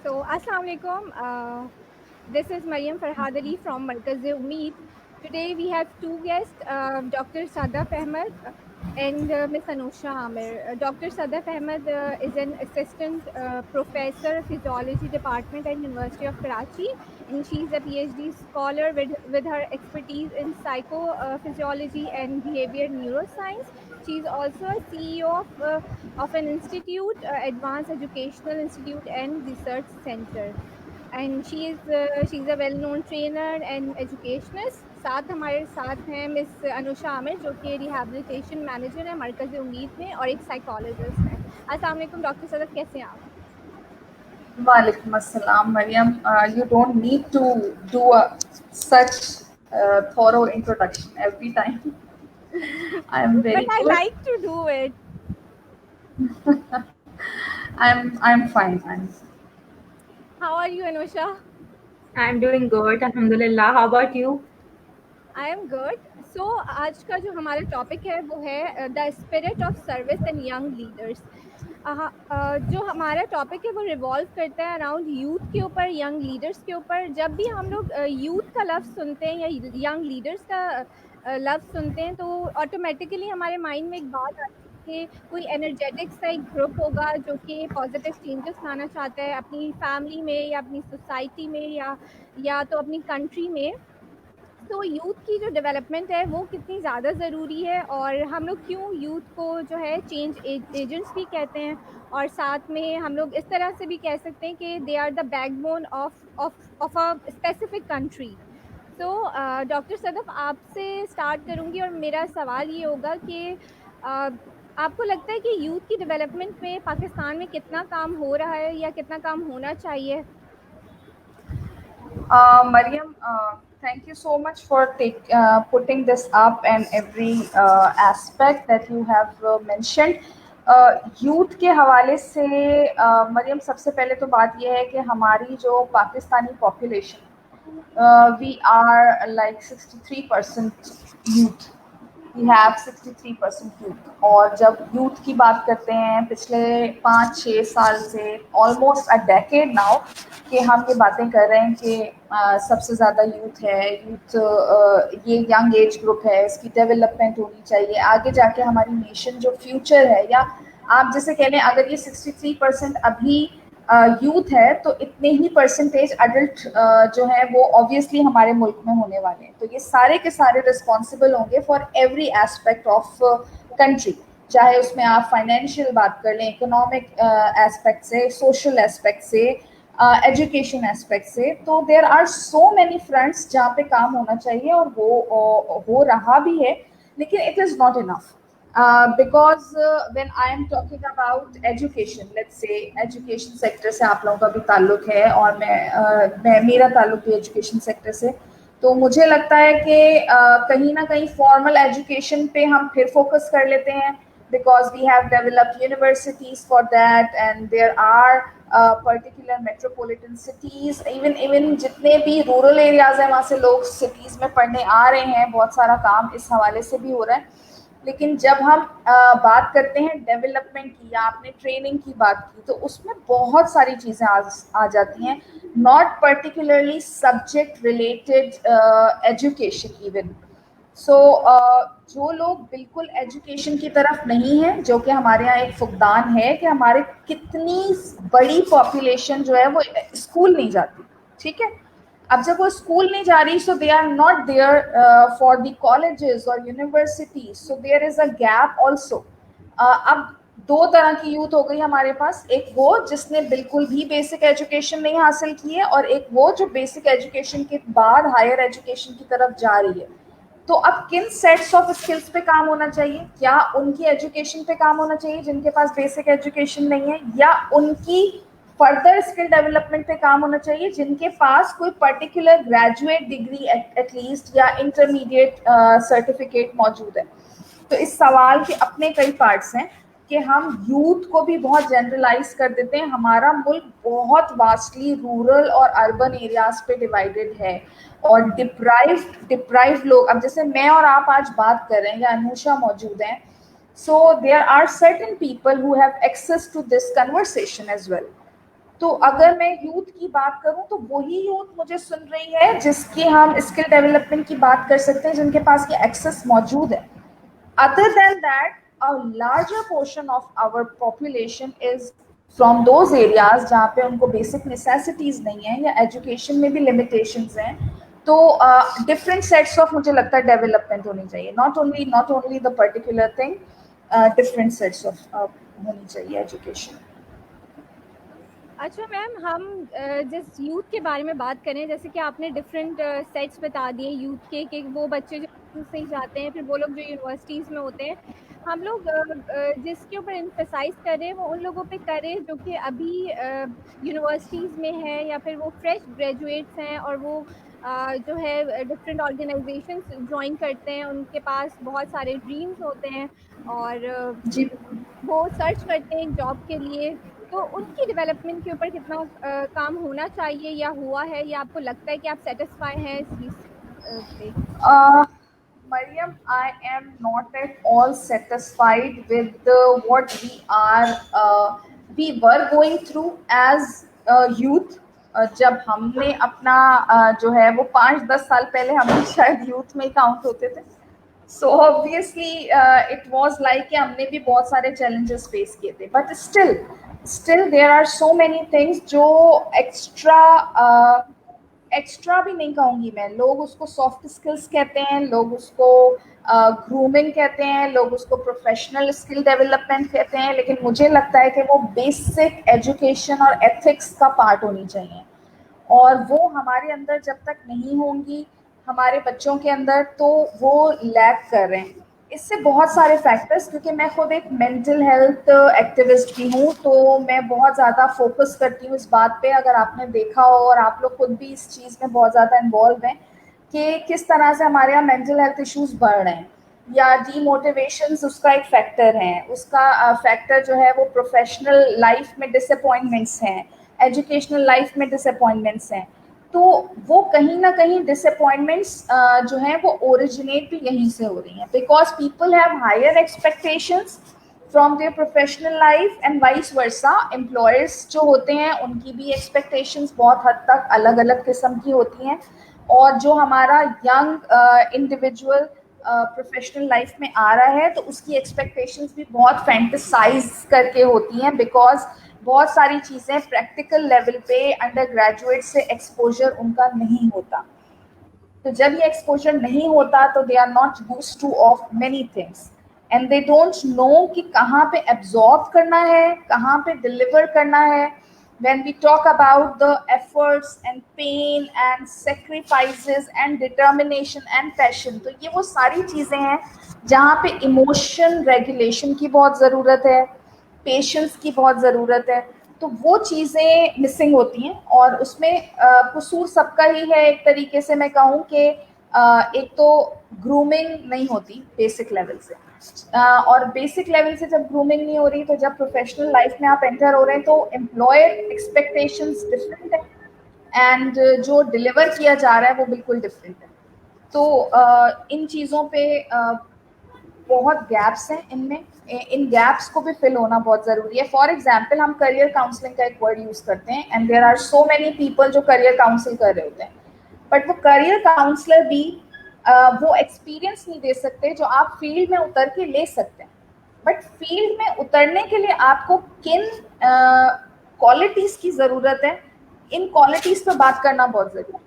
So, Assalamu alaikum. This is Mariam Farhad Ali from Markaz-e-Umeed. Today we have two guests, Dr. Sadaf Ahmed and Ms. Anusha Amir. Dr. Sadaf Ahmed is an assistant professor of physiology department at University of Karachi, and she's a PhD scholar with her expertise in psychophysiology and behavior neuroscience. She's also a CEO of an institute, Advanced Educational Institute and Research Center. And she is a well known trainer and educationist. साथ हमारे साथ हैं miss Anusha Aamir जो कि rehabilitation manager है मरकज़ उम्मीद में और एक साइकोलॉजिस्ट हैं। अस्सलाम वालेकुम डॉक्टर सदफ, कैसे हैं आप? Walaikum assalam, Mariam. You don't need to do such thorough introduction every time. I am but very I good. Like to do it. I'm fine. How are you Anusha? I'm doing good, Alhamdulillah. How about you? I am good. So आज का जो हमारा topic है वो है the spirit of service and young leaders. जो हमारा topic है वो रिवॉल्व करता है अराउंड यूथ के ऊपर, यंग लीडर्स के ऊपर। जब भी हम लोग यूथ का लफ्ज़ सुनते हैं या यंग लीडर्स का लफ्ज़ सुनते हैं तो ऑटोमेटिकली हमारे माइंड में एक बात आती है कि कोई एनर्जेटिक सा एक ग्रुप होगा जो कि पॉजिटिव चेंजेस लाना चाहता है अपनी फैमिली में या अपनी सोसाइटी में या तो अपनी कंट्री में। तो यूथ की जो डेवलपमेंट है वो कितनी ज़्यादा ज़रूरी है और हम लोग क्यों यूथ को जो है चेंज एजेंट्स भी कहते हैं, और साथ में हम लोग इस तरह से भी कह सकते हैं कि they are the backbone of a specific country. तो डॉक्टर सदफ, आपसे स्टार्ट करूंगी और मेरा सवाल ये होगा कि आपको लगता है कि यूथ की डेवलपमेंट में पाकिस्तान में कितना काम हो रहा है या कितना काम होना चाहिए? Mariam, thank you so much for putting this up and every aspect that you have mentioned. Youth के हवाले से मरियम, सबसे पहले तो बात यह है कि हमारी जो Pakistani population, we are like 63% youth. We have 63% youth. और जब यूथ की बात करते हैं पिछले 5-6 साल से ऑलमोस्ट अ डेकेड नाउ कि हम ये बातें कर रहे हैं कि सबसे ज़्यादा यूथ है, यूथ ये यंग एज ग्रुप है, इसकी डेवलपमेंट होनी चाहिए आगे जाके हमारी नेशन जो फ्यूचर है, या आप जैसे कह लें अगर ये 63% अभी यूथ है तो इतने ही परसेंटेज अडल्ट जो है वो ऑब्वियसली हमारे मुल्क में होने वाले हैं। तो ये सारे के सारे रिस्पॉन्सिबल होंगे for every aspect of country, चाहे उसमें आप फाइनेंशियल बात कर लें, इकोनॉमिक एस्पेक्ट से, सोशल एस्पेक्ट से, एजुकेशन एस्पेक्ट से। तो there are so many fronts जहाँ पे काम होना चाहिए और वो हो रहा भी है, लेकिन it is not enough. Because when I am talking about education, let's say education sector से आप लोगों का भी ताल्लुक है और मेरा ताल्लुक भी education sector से, तो मुझे लगता है कि कहीं ना कहीं फॉर्मल एजुकेशन पे हम फिर फोकस कर लेते हैं because we have developed universities for that and there are particular metropolitan cities, even जितने भी रूरल एरियाज हैं वहाँ से लोग सिटीज़ में पढ़ने आ रहे हैं, बहुत सारा काम इस हवाले से भी हो रहा है। लेकिन जब हम बात करते हैं डेवलपमेंट की या आपने ट्रेनिंग की बात की तो उसमें बहुत सारी चीज़ें आ जाती हैं, not particularly subject related education even. So जो लोग बिल्कुल एजुकेशन की तरफ नहीं है, जो कि हमारे यहाँ एक फुकदान है कि हमारे कितनी बड़ी पॉपुलेशन जो है वो स्कूल नहीं जाती, ठीक है। अब जब वो स्कूल नहीं जा रही, so they are not there for the colleges और universities, so there is a gap also. अब दो तरह की यूथ हो गई हमारे पास, एक वो जिसने बिल्कुल भी बेसिक एजुकेशन नहीं हासिल की है और एक वो जो बेसिक एजुकेशन के बाद हायर एजुकेशन की तरफ जा रही है। तो अब किन सेट्स ऑफ स्किल्स पे काम होना चाहिए? क्या उनकी एजुकेशन पे काम होना चाहिए जिनके पास बेसिक एजुकेशन नहीं है, या उनकी फर्दर स्किल डेवलपमेंट पे काम होना चाहिए जिनके पास कोई पर्टिकुलर ग्रेजुएट डिग्री एटलीस्ट या इंटरमीडिएट सर्टिफिकेट मौजूद है? तो इस सवाल के अपने कई पार्ट्स हैं कि हम यूथ को भी बहुत जनरलाइज कर देते हैं। हमारा मुल्क बहुत वास्टली रूरल और अर्बन एरियाज पे डिवाइडेड है और डिप्राइव्ड लोग, अब जैसे मैं और आप आज बात कर रहे हैं या अनुषा मौजूद हैं, so there are certain people who have access to this conversation as well. तो अगर मैं यूथ की बात करूं तो वही यूथ मुझे सुन रही है जिसकी हम स्किल डेवलपमेंट की बात कर सकते हैं, जिनके पास ये एक्सेस मौजूद है. Other than that, a larger portion of our population is from those areas जहाँ पे उनको basic necessities नहीं है या education में भी limitations हैं. तो different sets of मुझे लगता है development होनी चाहिए. Not only the particular thing, different sets of होनी चाहिए education. अच्छा मैम, हम जिस यूथ के बारे में बात करें, जैसे कि आपने डिफरेंट सेट्स बता दिए यूथ के, कि वो बच्चे जो स्कूल से ही जाते हैं, फिर वो लोग जो यूनिवर्सिटीज़ में होते हैं, हम लोग जिसके ऊपर इम्फेसाइज कर रहे हैं वो उन लोगों पे करें जो कि अभी यूनिवर्सिटीज़ में है या फिर वो फ्रेश ग्रेजुएट्स हैं और वो जो है डिफरेंट ऑर्गेनाइजेशंस ज्वाइन करते हैं, उनके पास बहुत सारे ड्रीम्स होते हैं और जी, वो सर्च करते हैं एक जॉब के लिए, तो उनकी डेवलपमेंट के ऊपर कितना काम होना चाहिए या हुआ है, या आपको लगता है कि आप सेटिस्फाई हैं इस चीज़ पे? Mariam, I am not at all satisfied with what we were going through as youth. जब हमने अपना जो है वो 5-10 साल पहले हम भी शायद यूथ में काउंट होते थे. So obviously it was like कि हमने भी बहुत सारे चैलेंजेस फेस किए थे, but still there are so many things जो एक्स्ट्रा भी नहीं कहूँगी मैं. लोग उसको सॉफ्ट स्किल्स कहते हैं, लोग उसको ग्रूमिंग कहते हैं, लोग उसको प्रोफेशनल स्किल डेवलपमेंट कहते हैं, लेकिन मुझे लगता है कि वो बेसिक एजुकेशन और एथिक्स का पार्ट होनी चाहिए. और वो हमारे अंदर जब तक नहीं होंगी, हमारे बच्चों के अंदर, तो वो लैक कर रहे हैं. इससे बहुत सारे फैक्टर्स, क्योंकि मैं खुद एक मेंटल हेल्थ एक्टिविस्ट भी हूँ, तो मैं बहुत ज़्यादा फोकस करती हूँ इस बात पे. अगर आपने देखा हो और आप लोग खुद भी इस चीज़ में बहुत ज़्यादा इन्वॉल्व हैं कि किस तरह से हमारे यहाँ मेंटल हेल्थ इश्यूज बढ़ रहे हैं, या डीमोटिवेशंस उसका एक फैक्टर है. उसका फैक्टर जो है वो प्रोफेशनल लाइफ में डिसअपॉइंटमेंट्स हैं, एजुकेशनल लाइफ में डिसअपॉइंटमेंट्स हैं. तो वो कहीं ना कहीं डिसअपॉइंटमेंट्स जो हैं वो ओरिजिनेट भी यहीं से हो रही हैं, because people have higher expectations from their professional life and vice versa. Employers जो होते हैं उनकी भी एक्सपेक्टेशंस बहुत हद तक अलग अलग किस्म की होती हैं, और जो हमारा यंग इंडिविजुअल प्रोफेशनल लाइफ में आ रहा है तो उसकी एक्सपेक्टेशंस भी बहुत फैंटेसाइज करके होती हैं, बिकॉज बहुत सारी चीज़ें प्रैक्टिकल लेवल पे अंडर ग्रेजुएट से एक्सपोजर उनका नहीं होता. तो जब ये एक्सपोजर नहीं होता तो they are not used to of many things, and they don't know कि कहाँ पे एब्जॉर्ब करना है, कहाँ पे डिलीवर करना है. when we talk about the efforts and pain and sacrifices and determination and passion, तो ये वो सारी चीज़ें हैं जहाँ पे इमोशन रेगुलेशन की बहुत ज़रूरत है, पेशेंस की बहुत ज़रूरत है. तो वो चीज़ें मिसिंग होती हैं, और उसमें कसूर सबका ही है. एक तरीके से मैं कहूँ कि एक तो ग्रूमिंग नहीं होती बेसिक लेवल से, और बेसिक लेवल से जब ग्रूमिंग नहीं हो रही, तो जब प्रोफेशनल लाइफ में आप एंटर हो रहे हैं तो एम्प्लॉयर एक्सपेक्टेशंस डिफरेंट है, एंड जो डिलीवर किया जा रहा है वो बिल्कुल डिफरेंट है. तो इन चीज़ों पे बहुत गैप्स हैं. इनमें इन गैप्स को भी फिल होना बहुत ज़रूरी है. फॉर एग्जांपल, हम करियर काउंसलिंग का एक वर्ड यूज़ करते हैं, and there are so many people जो करियर काउंसिल कर रहे होते हैं, बट वो करियर काउंसलर भी वो एक्सपीरियंस नहीं दे सकते जो आप फील्ड में उतर के ले सकते हैं. बट फील्ड में उतरने के लिए आपको किन क्वालिटीज़ की ज़रूरत है, इन क्वालिटीज़ पर बात करना बहुत ज़रूरी है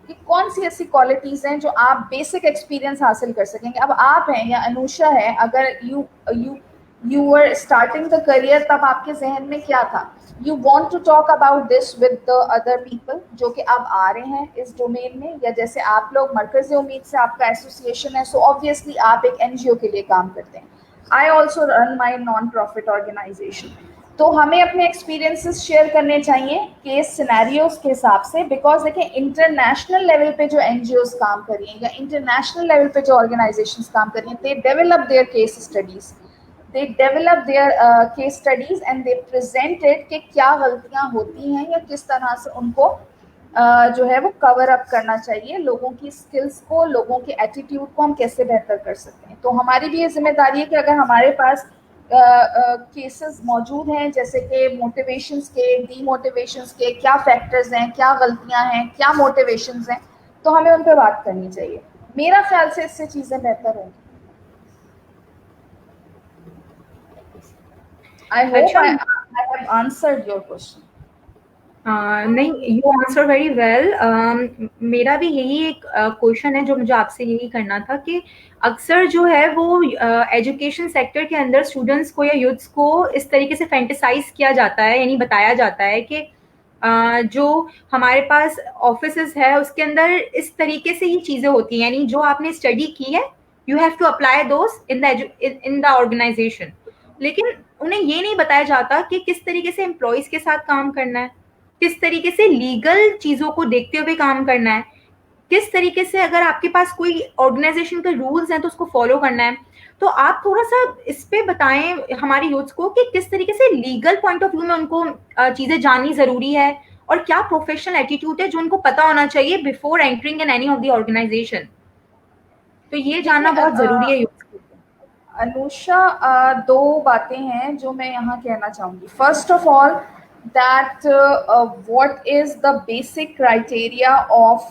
कि कौन सी ऐसी क्वालिटीज़ हैं जो आप बेसिक एक्सपीरियंस हासिल कर सकेंगे. अब आप हैं या अनुषा है, अगर you were starting the career, तब आपके जहन में क्या था? You want to talk about this with the other people जो कि अब आ रहे हैं इस डोमेन में, या जैसे आप लोग मरकज़ उम्मीद से आपका एसोसिएशन है, सो ऑब्वियसली आप एक NGO के लिए काम करते हैं. I also run my non profit organisation. तो हमें अपने एक्सपीरियंसेस शेयर करने चाहिए केस सिनेरियोज के हिसाब से, बिकॉज देखिए इंटरनेशनल लेवल पे जो NGOs काम कर रही हैं या इंटरनेशनल लेवल पे जो ऑर्गेनाइजेशंस काम कर रही हैं, they develop their case studies, and they presented कि क्या गलतियां होती हैं या किस तरह से उनको जो है वो कवर अप करना चाहिए. लोगों की स्किल्स को, लोगों के एटीट्यूड को हम कैसे बेहतर कर सकते हैं. तो हमारी भी ये जिम्मेदारी है कि अगर हमारे पास केसेस मौजूद हैं, जैसे कि मोटिवेशंस के, डीमोटिवेशंस के, क्या फैक्टर्स हैं, क्या गलतियां हैं, क्या मोटिवेशंस हैं, तो हमें उन पर बात करनी चाहिए। मेरा ख्याल से इससे चीज़ें बेहतर होंगी। आई होप अच्छा, I have answered your question. नहीं, यू आंसर वेरी वेल। मेरा भी यही एक क्वेश्चन है जो मुझे आपसे यही करना था कि अक्सर जो है वो एजुकेशन सेक्टर के अंदर स्टूडेंट्स को या यूथ्स को इस तरीके से फैंटेसाइज किया जाता है, यानी बताया जाता है कि जो हमारे पास ऑफिसेज है उसके अंदर इस तरीके से ही चीज़ें होती हैं, यानी जो आपने स्टडी की है you have to apply those in the organisation. लेकिन उन्हें ये नहीं बताया जाता कि किस तरीके से एम्प्लॉयज के साथ काम करना है, किस तरीके से लीगल चीजों को देखते हुए काम करना है, किस तरीके से अगर आपके पास कोई ऑर्गेनाइजेशन के रूल्स हैं तो उसको फॉलो करना है। तो आप थोड़ा सा इस पे बताएं हमारे यूथ्स को कि किस तरीके से लीगल पॉइंट ऑफ व्यू में उनको चीजें जाननी जरूरी है और क्या प्रोफेशनल एटीट्यूड है जो उनको पता होना चाहिए before entering in any of the organisation. तो ये जानना देखिए बहुत जरूरी है यूथ्स के लिए। अनुषा, दो बातें हैं जो मैं यहाँ कहना चाहूँगी। First of all, that what is the basic criteria of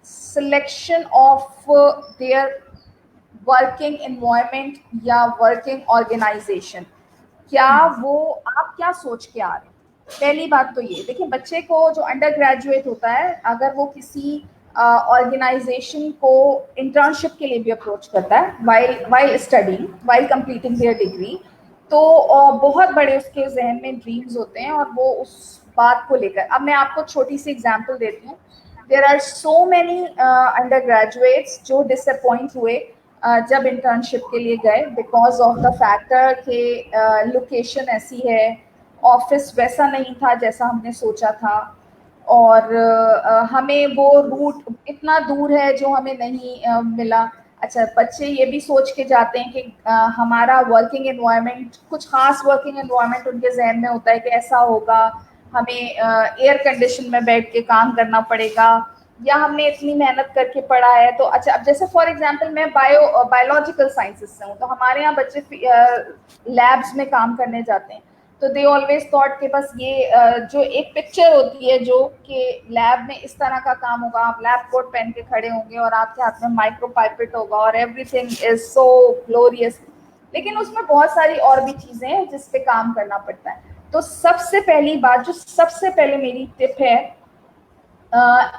selection of their working environment या working organization। क्या वो, आप क्या सोच के आ रहे हैं? पहली बात तो ये देखिए, बच्चे को जो अंडर ग्रेजुएट होता है, अगर वो किसी ऑर्गेनाइजेशन को इंटर्नशिप के लिए भी अप्रोच करता है while studying, while completing there degree, तो बहुत बड़े उसके जहन में ड्रीम्स होते हैं और वो उस बात को लेकर। अब मैं आपको छोटी सी एग्जांपल देती हूँ। There are so many undergraduates जो डिसअपॉइंट हुए जब इंटर्नशिप के लिए गए, बिकॉज ऑफ द फैक्टर के लोकेशन ऐसी है, ऑफिस वैसा नहीं था जैसा हमने सोचा था, और हमें वो रूट इतना दूर है जो हमें नहीं मिला। अच्छा, बच्चे ये भी सोच के जाते हैं कि हमारा वर्किंग एनवायरनमेंट, कुछ खास वर्किंग एनवायरनमेंट उनके जहन में होता है कि ऐसा होगा, हमें एयर कंडीशन में बैठ के काम करना पड़ेगा, या हमने इतनी मेहनत करके पढ़ा है। तो अच्छा, अब जैसे फॉर एग्जांपल मैं बायोलॉजिकल साइंसेस से हूँ, तो हमारे यहाँ बच्चे लैब्स में काम करने जाते हैं, तो दे ऑलवेज थॉट कि बस ये जो एक पिक्चर होती है जो कि लैब में इस तरह का काम होगा, आप लैब कोट पहन के खड़े होंगे और आपके हाथ में माइक्रो पाइपेट होगा और एवरीथिंग इज सो ग्लोरियस, लेकिन उसमें बहुत सारी और भी चीजें हैं जिस पे काम करना पड़ता है। तो सबसे पहली बात, जो सबसे पहले मेरी टिप है,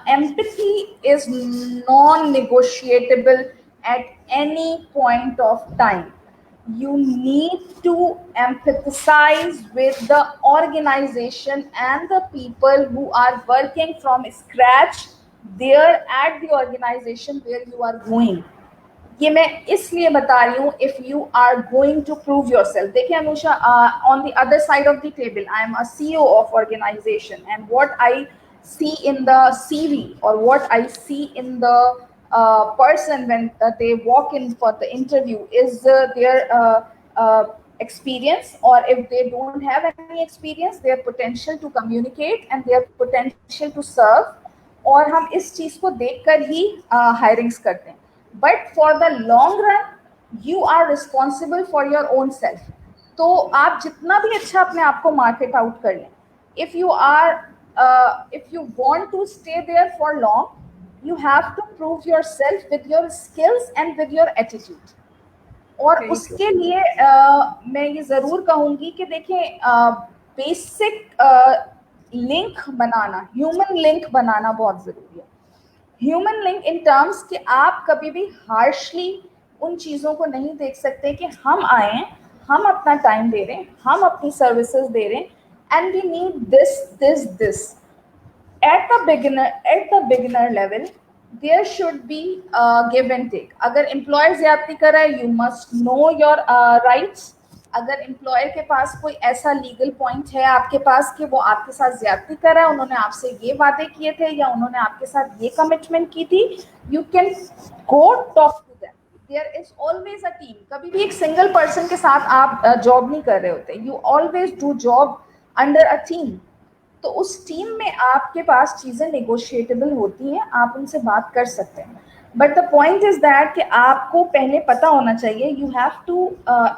empathy is non-negotiable at any point of time. You need to empathize with the organization and the people who are working from scratch there at the organization where you are going. ये मैं इसलिए बता रही हूँ, if you are going to prove yourself. देखिए Anusha, on the other side of the table I am a CEO of organization, and what I see in the CV, or what I see in the person when they walk in for the interview is their experience, or if they don't have any experience, their potential to communicate and their potential to serve, और हम इस चीज को देखकर ही hirings करते हैं। But for the long run you are responsible for your own self. तो आप जितना भी अच्छा अपने आप को मार्केट आउट कर लें, if you are if you want to stay there for long, you have to prove yourself with your skills and with your attitude। और उसके लिए मैं ये जरूर कहूंगी कि देखें, बेसिक लिंक बनाना, ह्यूमन लिंक बनाना बहुत जरूरी है। ह्यूमन लिंक इन टर्म्स कि आप कभी भी हार्शली उन चीज़ों को नहीं देख सकते कि हम आए, हम अपना टाइम दे रहे हैं, हम अपनी सर्विसेज दे रहे हैं, and we need this at the beginner level। there should be give and take। अगर एम्प्लॉयर ज्यादती कर रहा है, you must know your rights। अगर एम्प्लॉयर के पास कोई ऐसा लीगल पॉइंट है आपके पास कि वो आपके साथ ज्यादती कर रहा है, उन्होंने आपसे ये वादे किए थे या उन्होंने आपके साथ ये कमिटमेंट की थी, you can go talk to them। there is always a team। कभी भी एक सिंगल पर्सन के साथ आप जॉब नहीं कर रहे होते, you always do job under a team. तो उस टीम में आपके पास चीज़ें नेगोशिएटेबल होती हैं, आप उनसे बात कर सकते हैं। But the point is that कि आपको पहले पता होना चाहिए, you have to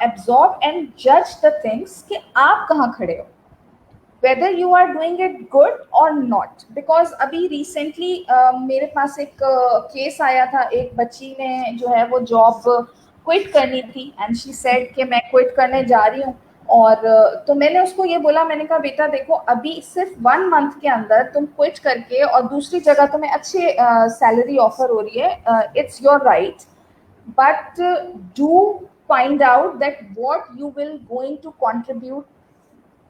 absorb and जज द थिंग्स कि आप कहाँ खड़े हो, whether you are doing it good or not. Because अभी recently मेरे पास एक केस आया था, एक बच्ची ने जो है वो जॉब क्विट करनी थी एंड शी सेड कि मैं क्विट करने जा रही हूँ। और तो मैंने उसको ये बोला, मैंने कहा बेटा देखो, अभी सिर्फ 1 मंथ के अंदर तुम क्विट करके और दूसरी जगह तुम्हें अच्छे सैलरी ऑफर हो रही है, it's your right, but do find out that what you will going to contribute.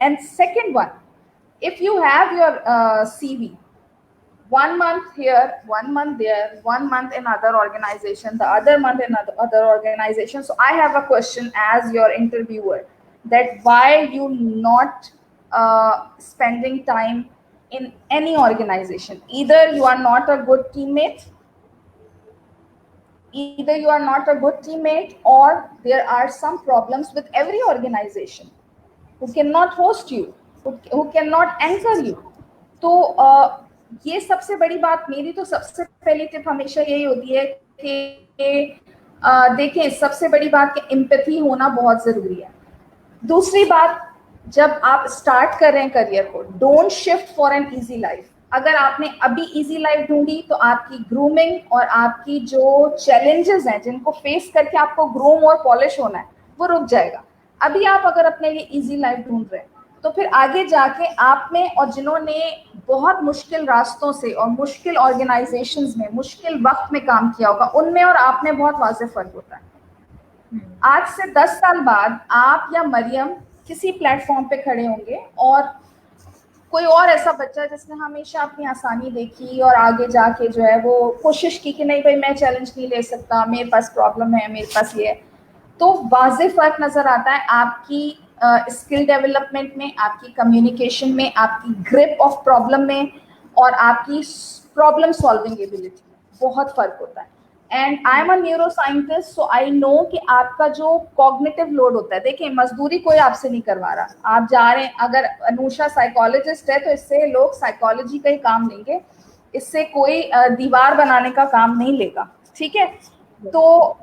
And second one, if you have your CV, 1 month here, 1 month there, 1 month in other organization, the other month in other organization. So I have a question as your interviewer, that why you not spending time in any organization? Either you are not a good teammate, or there are some problems with every organization who cannot host you, who cannot anchor you. तो ये सबसे बड़ी बात, मेरी तो सबसे पहली tip हमेशा यही होती है कि देखें, सबसे बड़ी बात कि एम्पैथी होना बहुत जरूरी है। दूसरी बात, जब आप स्टार्ट कर रहे हैं करियर को, don't shift for an easy life. अगर आपने अभी इजी लाइफ ढूंढी तो आपकी ग्रूमिंग और आपकी जो चैलेंजेस हैं जिनको फेस करके आपको ग्रूम और पॉलिश होना है, वो रुक जाएगा। अभी आप अगर अपने लिए इजी लाइफ ढूंढ रहे हैं तो फिर आगे जाके आप में, और जिन्होंने बहुत मुश्किल रास्तों से और मुश्किल ऑर्गेनाइजेशंस में मुश्किल वक्त में काम किया होगा, उनमें और आप में बहुत वाज़ेह फर्क होता है। आज से 10 साल बाद आप या मरियम किसी प्लेटफॉर्म पे खड़े होंगे और कोई और ऐसा बच्चा जिसने हमेशा अपनी आसानी देखी और आगे जाके जो है वो कोशिश की कि नहीं भाई मैं चैलेंज नहीं ले सकता, मेरे पास प्रॉब्लम है, मेरे पास ये है, तो वाज़ेह फर्क नजर आता है आपकी स्किल डेवलपमेंट में, आपकी कम्युनिकेशन में, आपकी ग्रिप ऑफ प्रॉब्लम में, और आपकी प्रॉब्लम सॉल्विंग एबिलिटी में बहुत फर्क होता है। And I am a neuro scientist, so I know कि आपका जो कॉग्निटिव लोड होता है, देखिए मजदूरी कोई आपसे नहीं करवा रहा, आप जा रहे हैं, अगर अनुषा साइकोलॉजिस्ट है तो इससे लोग साइकोलॉजी का ही काम लेंगे, इससे कोई दीवार बनाने का काम नहीं लेगा, ठीक है। तो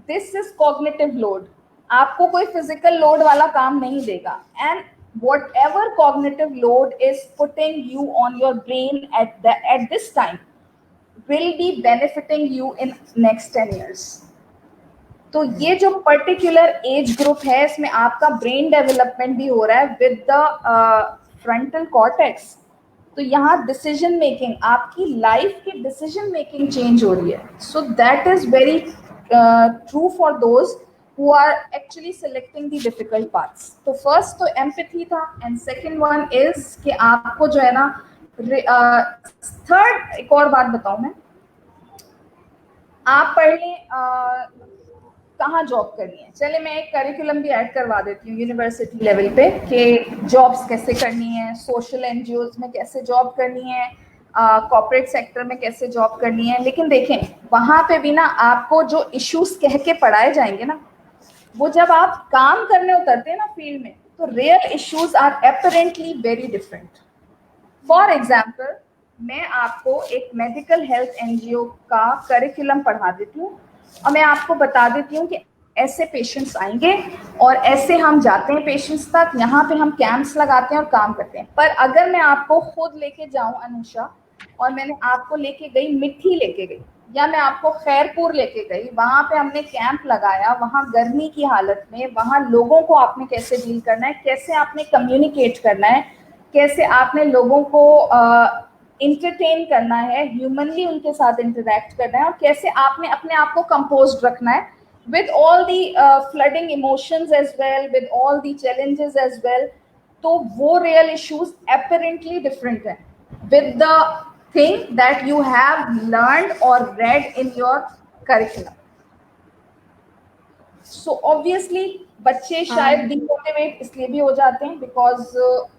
दिस इज कॉग्निटिव लोड, आपको कोई फिजिकल लोड वाला काम नहीं देगा। And whatever cognitive load is putting you on your brain at this time will be benefiting you in next 10 years. तो ये जो पर्टिकुलर एज ग्रुप है, इसमें आपका ब्रेन डेवलपमेंट भी हो रहा है विद द फ्रंटल कॉर्टेक्स। तो यहाँ डिसीजन मेकिंग, आपकी लाइफ की डिसीजन मेकिंग चेंज हो रही है। So that is very true for those who are actually selecting the difficult paths. तो first तो empathy था, and second one is कि आपको जो है ना, third एक और बात बताऊं मैं, आप पढ़ लें कहाँ जॉब करनी है। चले मैं एक करिकुलम भी ऐड करवा देती हूँ यूनिवर्सिटी लेवल पे कि जॉब्स कैसे करनी है, सोशल एनजीओज में कैसे जॉब करनी है, कॉर्पोरेट सेक्टर में कैसे जॉब करनी है। लेकिन देखें वहाँ पे भी ना आपको जो इश्यूज कह के पढ़ाए जाएंगे ना, वो जब आप काम करने उतरते हैं ना फील्ड में, तो real issues are apparently very different. For example, मैं आपको एक मेडिकल हेल्थ एनजीओ का करिकुलम पढ़ा देती हूँ और मैं आपको बता देती हूँ कि ऐसे पेशेंट्स आएंगे और ऐसे हम जाते हैं पेशेंट्स तक, यहाँ पे हम कैंप्स लगाते हैं और काम करते हैं। पर अगर मैं आपको खुद लेके जाऊँ अनुषा, और मैंने आपको लेके गई, मिट्टी लेके गई, या मैं आपको खैरपुर लेके गई, वहां पे हमने कैंप लगाया, वहां गर्मी की हालत में, वहां लोगों को आपने कैसे डील करना है, कैसे आपने कम्युनिकेट करना है, कैसे आपने लोगों को इंटरटेन करना है, ह्यूमनली उनके साथ इंटरेक्ट करना है, और कैसे आपने अपने आप को कंपोज्ड रखना है with all the flooding emotions as well, with all the challenges as well. तो वो real issues apparently different हैं with the thing that you have learned or read in your curriculum. So obviously बच्चे शायद demotivate इसलिए भी हो जाते हैं बिकॉज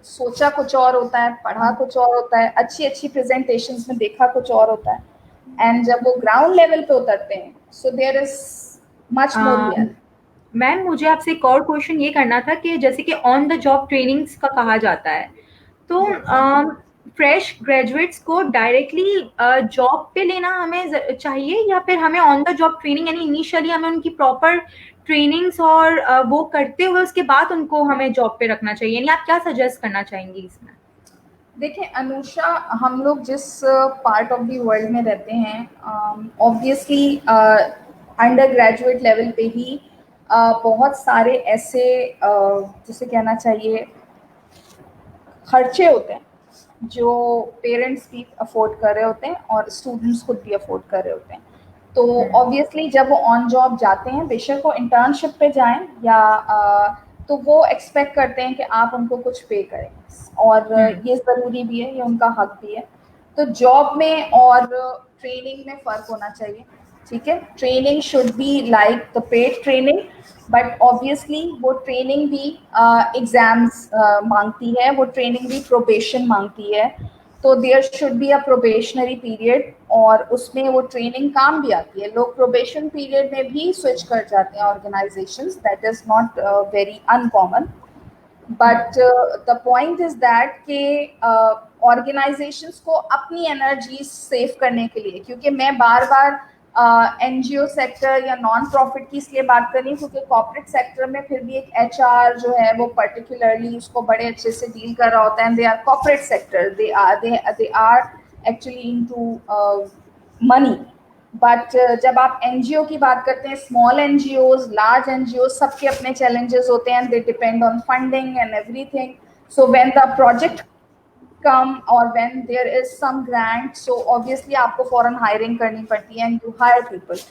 सोचा कुछ और होता है, पढ़ा कुछ और होता है, अच्छी अच्छी प्रेजेंटेशंस में देखा कुछ और होता है, एंड जब वो ग्राउंड लेवल पे उतरते हैं, so there is much more real. Ma'am मुझे आपसे एक और क्वेश्चन ये करना था कि जैसे कि ऑन द जॉब ट्रेनिंग्स का कहा जाता है, तो फ्रेश ग्रेजुएट्स को डायरेक्टली जॉब पे लेना हमें चाहिए, या फिर हमें ऑन द जॉब ट्रेनिंग, यानी इनिशियली हमें उनकी प्रॉपर ट्रेनिंग्स और वो करते हुए उसके बाद उनको हमें जॉब पे रखना चाहिए, यानी आप क्या सजेस्ट करना चाहेंगी इसमें? देखिए अनुषा, हम लोग जिस पार्ट ऑफ द वर्ल्ड में रहते हैं, ऑब्वियसली अंडर ग्रेजुएट लेवल पे ही बहुत सारे ऐसे जिसे कहना चाहिए खर्चे होते हैं जो पेरेंट्स भी अफोर्ड कर रहे होते हैं और स्टूडेंट्स खुद भी अफोर्ड कर रहे होते हैं। तो ऑब्वियसली जब वो ऑन जॉब जाते हैं, बेशक वो इंटर्नशिप पे जाएं या तो वो एक्सपेक्ट करते हैं कि आप उनको कुछ पे करें, और ये ज़रूरी भी है, ये उनका हक भी है। तो जॉब में और ट्रेनिंग में फ़र्क होना चाहिए, ठीक है। Training should be like the paid training, but obviously वो ट्रेनिंग भी एग्जाम्स मांगती है, वो ट्रेनिंग भी प्रोबेशन मांगती है। तो there should be a probationary period, और उसमें वो ट्रेनिंग काम भी आती है। लोग प्रोबेशन पीरियड में भी स्विच कर जाते हैं organisations, that is not very uncommon. But the point is that कि ऑर्गेनाइजेशंस को अपनी एनर्जी सेव करने के लिए, क्योंकि मैं बार बार एनजीओ सेक्टर या नॉन प्रॉफिट की इसलिए बात कर रही हूँ क्योंकि कॉर्पोरेट सेक्टर में फिर भी एक एचआर जो है वो पर्टिकुलरली उसको बड़े अच्छे से डील कर रहा होता है। They are corporate sector, they are actually into money. But जब आप एनजीओ की बात करते हैं, स्मॉल एनजीओज, लार्ज एनजीओ, सबके अपने चैलेंजेस होते हैं, they depend on funding and everything. So when the project come or when there is some grant, so obviously आपको फौरन हायरिंग करनी पड़ती है and you hire people।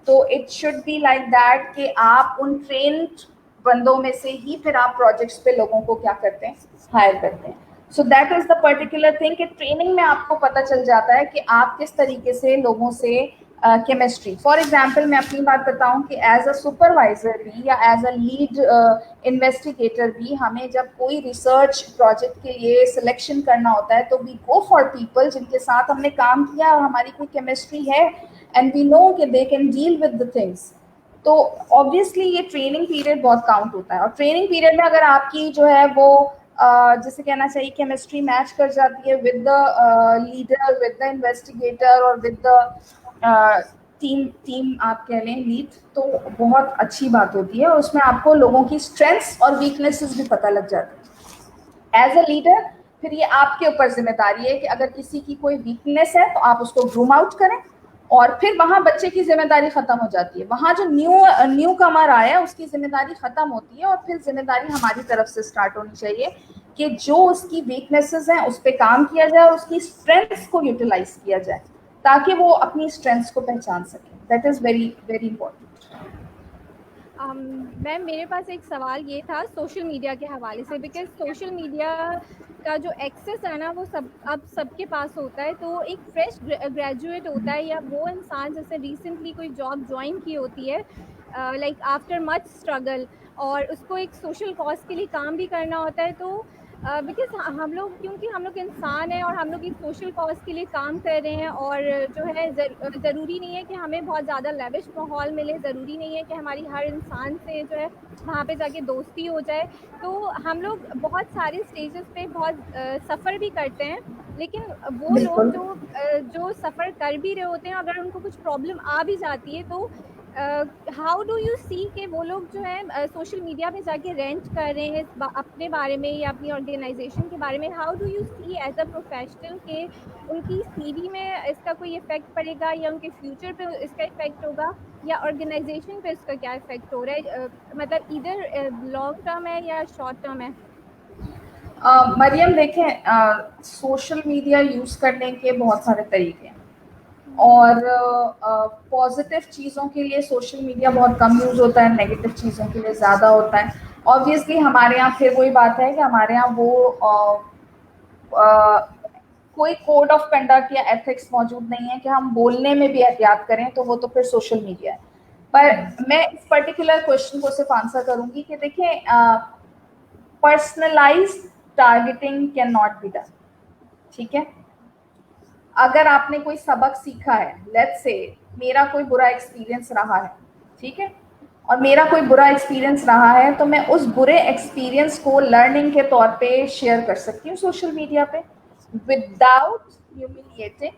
तो it should be like that कि आप उन trained बंदों में से ही फिर आप प्रोजेक्ट्स पे लोगों को क्या करते हैं, हायर करते हैं। So that is the particular thing कि ट्रेनिंग में आपको पता चल जाता है कि आप किस तरीके से लोगों से केमिस्ट्री, फॉर एग्जाम्पल मैं अपनी बात बताऊं कि एज अ सुपरवाइजर भी या एज अ लीड इन्वेस्टिगेटर भी, हमें जब कोई रिसर्च प्रोजेक्ट के लिए सिलेक्शन करना होता है तो वी गो फॉर पीपल जिनके साथ हमने काम किया और हमारी कोई केमिस्ट्री है, एंड वी नो कि they can deal with the things. तो ऑब्वियसली ये ट्रेनिंग पीरियड बहुत काउंट होता है, और ट्रेनिंग पीरियड में अगर आपकी जो है वो जैसे कहना चाहिए केमिस्ट्री मैच कर जाती है with the leader, with the investigator और विद द टीम आप कह लें लीड, तो बहुत अच्छी बात होती है। उसमें आपको लोगों की स्ट्रेंथ्स और वीकनेसेस भी पता लग जाती है एज अ लीडर। फिर ये आपके ऊपर जिम्मेदारी है कि अगर किसी की कोई वीकनेस है तो आप उसको ग्रूम आउट करें, और फिर वहां बच्चे की जिम्मेदारी खत्म हो जाती है। वहां जो न्यू कमर आया उसकी जिम्मेदारी खत्म होती है, और फिर जिम्मेदारी हमारी तरफ से स्टार्ट होनी चाहिए कि जो उसकी वीकनेसेस हैं उस पर काम किया जाए और उसकी स्ट्रेंथ्स को यूटिलाइज किया जाए ताकि वो अपनी स्ट्रेंथ्स को पहचान सके। That is very very important. Ma'am मेरे पास एक सवाल ये था सोशल मीडिया के हवाले से, बिकॉज सोशल मीडिया का जो एक्सेस है ना वो अब सबके पास होता है। तो एक फ्रेश ग्रेजुएट होता है या वो इंसान जैसे रिसेंटली कोई जॉब ज्वाइन की होती है लाइक आफ्टर मच स्ट्रगल, और उसको एक सोशल कॉज के लिए काम भी करना होता है। तो बिकॉज हम लोग, क्योंकि हम लोग इंसान हैं और हम लोग एक सोशल कॉज के लिए काम कर रहे हैं, और जो है ज़रूरी नहीं है कि हमें बहुत ज़्यादा लेविश माहौल मिले, ज़रूरी नहीं है कि हमारी हर इंसान से जो है वहाँ पे जाके दोस्ती हो जाए। तो हम लोग बहुत सारे स्टेजेस पे बहुत सफ़र भी करते हैं, लेकिन वो लोग जो सफ़र कर भी रहे होते हैं, अगर उनको कुछ प्रॉब्लम आ भी जाती है तो हाउ डू यू सी कि वो लोग जो है सोशल मीडिया पे जाके रेंट कर रहे हैं अपने बारे में या अपनी ऑर्गेनाइजेशन के बारे में, how do you see as a professional के उनकी सीवी में इसका कोई इफेक्ट पड़ेगा या उनके फ्यूचर पे इसका इफेक्ट होगा या ऑर्गेनाइजेशन पे इसका क्या इफेक्ट हो रहा है, मतलब इधर लॉन्ग टर्म है या शॉर्ट टर्म है? मरियम देखें, सोशल मीडिया यूज़ करने के बहुत सारे तरीके हैं, और पॉजिटिव चीज़ों के लिए सोशल मीडिया बहुत कम यूज़ होता है, नेगेटिव चीज़ों के लिए ज़्यादा होता है। ऑब्वियसली हमारे यहाँ फिर वही बात है कि हमारे यहाँ वो कोई कोड ऑफ कंडक्ट या एथिक्स मौजूद नहीं है कि हम बोलने में भी एहतियात करें, तो वो तो फिर सोशल मीडिया है। पर मैं इस पर्टिकुलर क्वेश्चन को सिर्फ आंसर करूँगी कि देखिए personalised targeting can not be done, ठीक है। अगर आपने कोई सबक सीखा है, लेट्स से मेरा कोई बुरा एक्सपीरियंस रहा है, ठीक है, और मेरा कोई बुरा एक्सपीरियंस रहा है, तो मैं उस बुरे एक्सपीरियंस को लर्निंग के तौर पे शेयर कर सकती हूँ सोशल मीडिया पे। without humiliating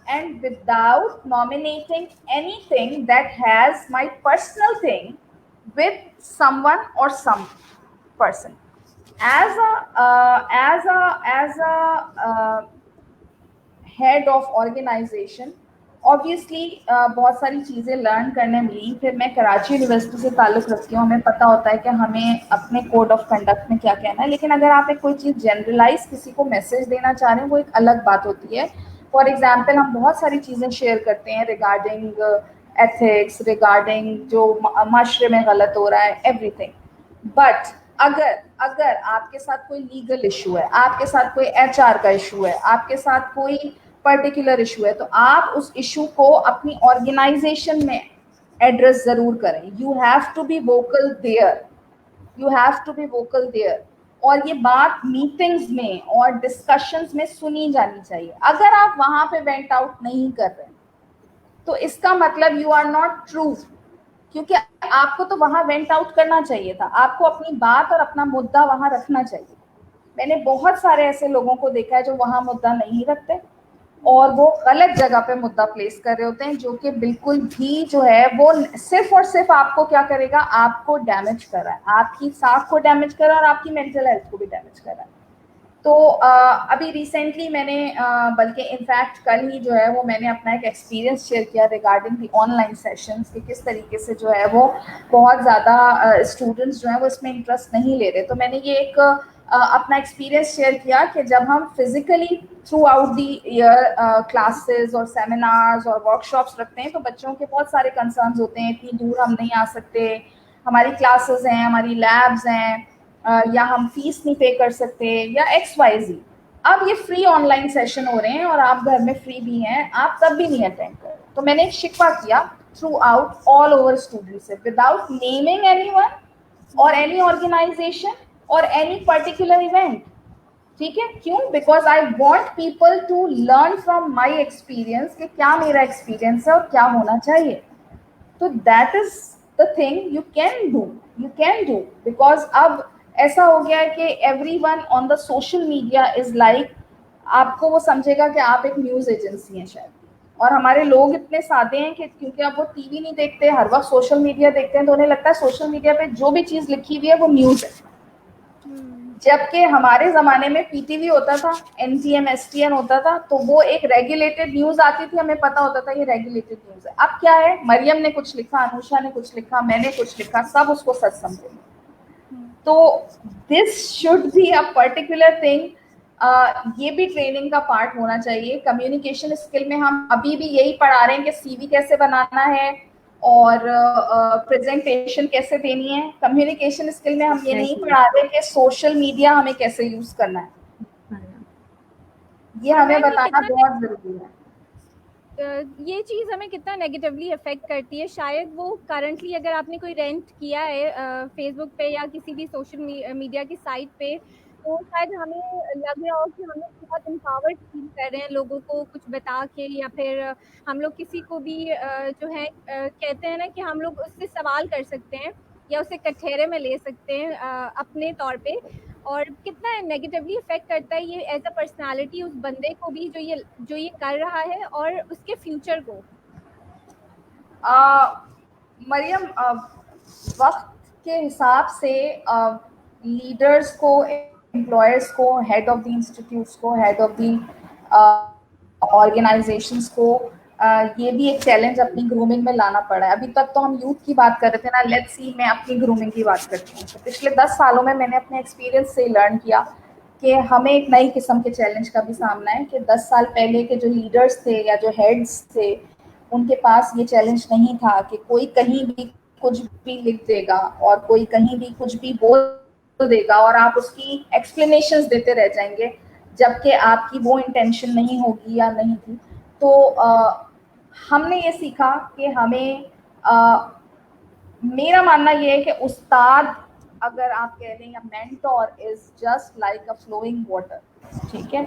and without nominating anything that has my personal thing with someone or some person. As a head of organisation, obviously बहुत सारी चीज़ें लर्न करने मिली। फिर मैं कराची यूनिवर्सिटी से ताल्लुक़ रखती हूँ, हमें पता होता है कि हमें अपने कोड ऑफ कंडक्ट में क्या कहना है। लेकिन अगर आप एक कोई चीज़ जनरलाइज किसी को मैसेज देना चाह रहे हैं, वो एक अलग बात होती है। फॉर एग्जाम्पल, हम बहुत सारी चीज़ें शेयर करते हैं रिगार्डिंग एथिक्स, रिगार्डिंग जो माशरे में गलत हो रहा है, एवरीथिंग। बट अगर अगर आपके साथ कोई लीगल इशू है, आपके साथ कोई एचआर का इशू है, आपके साथ कोई पर्टिकुलर इशू है, तो आप उस इशू को अपनी ऑर्गेनाइजेशन में एड्रेस जरूर करें। You have to be vocal there, you have to be vocal there. और ये बात मीटिंग्स में और डिस्कशंस में सुनी जानी चाहिए। अगर आप वहां पे वेंट आउट नहीं कर रहे तो इसका मतलब यू आर नॉट ट्रू, क्योंकि आपको तो वहां वेंट आउट करना चाहिए था, आपको अपनी बात और अपना मुद्दा वहां रखना चाहिए। मैंने बहुत सारे ऐसे लोगों को देखा है जो वहां मुद्दा नहीं रखते और वो गलत जगह पे मुद्दा प्लेस कर रहे होते हैं, जो कि बिल्कुल भी जो है वो सिर्फ और सिर्फ आपको क्या करेगा, आपको डैमेज कर रहा है, आपकी साख को डैमेज कर रहा है और आपकी मेंटल हेल्थ को भी डैमेज कर रहा है। तो अभी रिसेंटली मैंने बल्कि इनफैक्ट कल ही जो है वो मैंने अपना एक एक्सपीरियंस शेयर किया रिगार्डिंग दी ऑनलाइन सेशंस, कि किस तरीके से जो है वो बहुत ज़्यादा स्टूडेंट्स जो है वो इसमें इंटरेस्ट नहीं ले रहे। तो मैंने ये एक अपना एक्सपीरियंस शेयर किया कि जब हम physically through out the year classes और सेमिनार्स और वर्कशॉप्स रखते हैं तो बच्चों के बहुत सारे कंसर्न्स होते हैं, इतनी दूर हम नहीं आ सकते, हमारी क्लासेस हैं, हमारी लैब्स हैं, या हम फीस नहीं पे कर सकते, या XYZ। अब ये फ्री ऑनलाइन सेशन हो रहे हैं और आप घर में फ्री भी हैं, आप तब भी नहीं अटेंड कर। तो मैंने एक शिकवा किया throughout all over students से, विदाउट नेमिंग एनीवन और एनी ऑर्गेनाइजेशन और एनी पर्टिकुलर इवेंट। ठीक है, क्यों? Because I want people to learn from my experience कि क्या मेरा एक्सपीरियंस है और क्या होना चाहिए। तो that is the thing you can do, because अब ऐसा हो गया है कि everyone on the social media is like, आपको वो समझेगा कि आप एक न्यूज़ एजेंसी हैं शायद। और हमारे लोग इतने सादे हैं कि क्योंकि अब वो टीवी नहीं देखते, हर वक्त सोशल मीडिया देखते हैं, तो उन्हें लगता है सोशल मीडिया पे जो भी चीज़ लिखी हुई है वो न्यूज़ है। जबकि हमारे ज़माने में PTV होता था, NTN STN होता था, तो वो एक रेगुलेटेड न्यूज़ आती थी, हमें पता होता था ये रेगुलेटेड न्यूज़ है। अब क्या है, मरियम ने कुछ लिखा, अनुषा ने कुछ लिखा, मैंने कुछ लिखा, सब उसको सच समझेंगे। तो this should be a particular thing. ये भी ट्रेनिंग का पार्ट होना चाहिए। कम्युनिकेशन स्किल में हम अभी भी यही पढ़ा रहे हैं कि CV कैसे बनाना है और प्रेजेंटेशन कैसे देनी है। कम्युनिकेशन स्किल में हम ये नहीं पढ़ा रहे कि सोशल मीडिया हमें कैसे यूज करना है, ये हमें बताना बहुत जरूरी है। ये चीज़ हमें कितना नेगेटिवली अफेक्ट करती है। शायद वो करंटली अगर आपने कोई रेंट किया है फेसबुक पे या किसी भी सोशल मीडिया की साइट पे, तो शायद हमें लग रहा हो कि हम लोग बहुत एम्पावर्ड फील कर रहे हैं लोगों को कुछ बता के, या फिर हम लोग किसी को भी जो है कहते हैं ना कि हम लोग उससे सवाल कर सकते हैं या उसे कठघरे में ले सकते हैं अपने तौर पे। और कितना नेगेटिवली इफेक्ट करता है ये एज अ पर्सनालिटी उस बंदे को भी जो ये कर रहा है और उसके फ्यूचर को। मरियम, वक्त के हिसाब से लीडर्स को, एम्प्लॉयर्स को, हेड ऑफ द इंस्टीट्यूट्स को, हेड ऑफ द ऑर्गेनाइजेशंस को ये भी एक चैलेंज अपनी ग्रूमिंग में लाना पड़ा है। अभी तक तो हम यूथ की बात कर रहे थे ना, लेट्स सी मैं अपनी ग्रूमिंग की बात करती हूँ। तो पिछले 10 सालों में मैंने अपने एक्सपीरियंस से लर्न किया कि हमें एक नई किस्म के चैलेंज का भी सामना है कि 10 साल पहले के जो लीडर्स थे या जो हेड्स थे, उनके पास ये चैलेंज नहीं था कि कोई कहीं भी कुछ भी लिख देगा और कोई कहीं भी कुछ भी बोल देगा और आप उसकी एक्सप्लेनेशंस देते रह जाएंगे, जबकि आपकी वो इंटेंशन नहीं होगी या नहीं थी। तो हमने ये सीखा कि हमें मेरा मानना ये है कि उस्ताद अगर आप कह लें या mentor is just like a flowing water. ठीक है,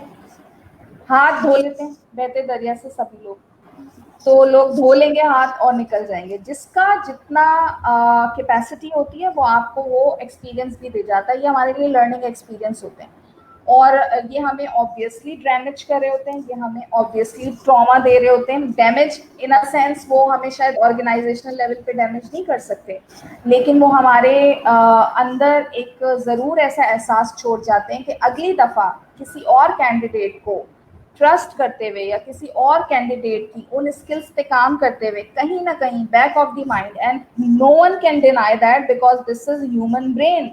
हाथ धो लेते हैं बहते दरिया से सभी लोग, तो लोग धो लेंगे हाथ और निकल जाएंगे। जिसका जितना कैपेसिटी होती है वो आपको वो एक्सपीरियंस भी दे जाता है। ये हमारे लिए लर्निंग एक्सपीरियंस होते हैं। और ये हमें ऑब्वियसली डैमेज कर रहे होते हैं, ये हमें ऑब्वियसली ट्रॉमा दे रहे होते हैं। डैमेज इन अ सेंस वो हमें शायद ऑर्गेनाइजेशनल लेवल पे डैमेज नहीं कर सकते, लेकिन वो हमारे अंदर एक ज़रूर ऐसा एहसास छोड़ जाते हैं कि अगली दफ़ा किसी और कैंडिडेट को ट्रस्ट करते हुए या किसी और कैंडिडेट की उन स्किल्स पे काम करते हुए कहीं ना कहीं back of the mind, and no one can deny that because this is human brain,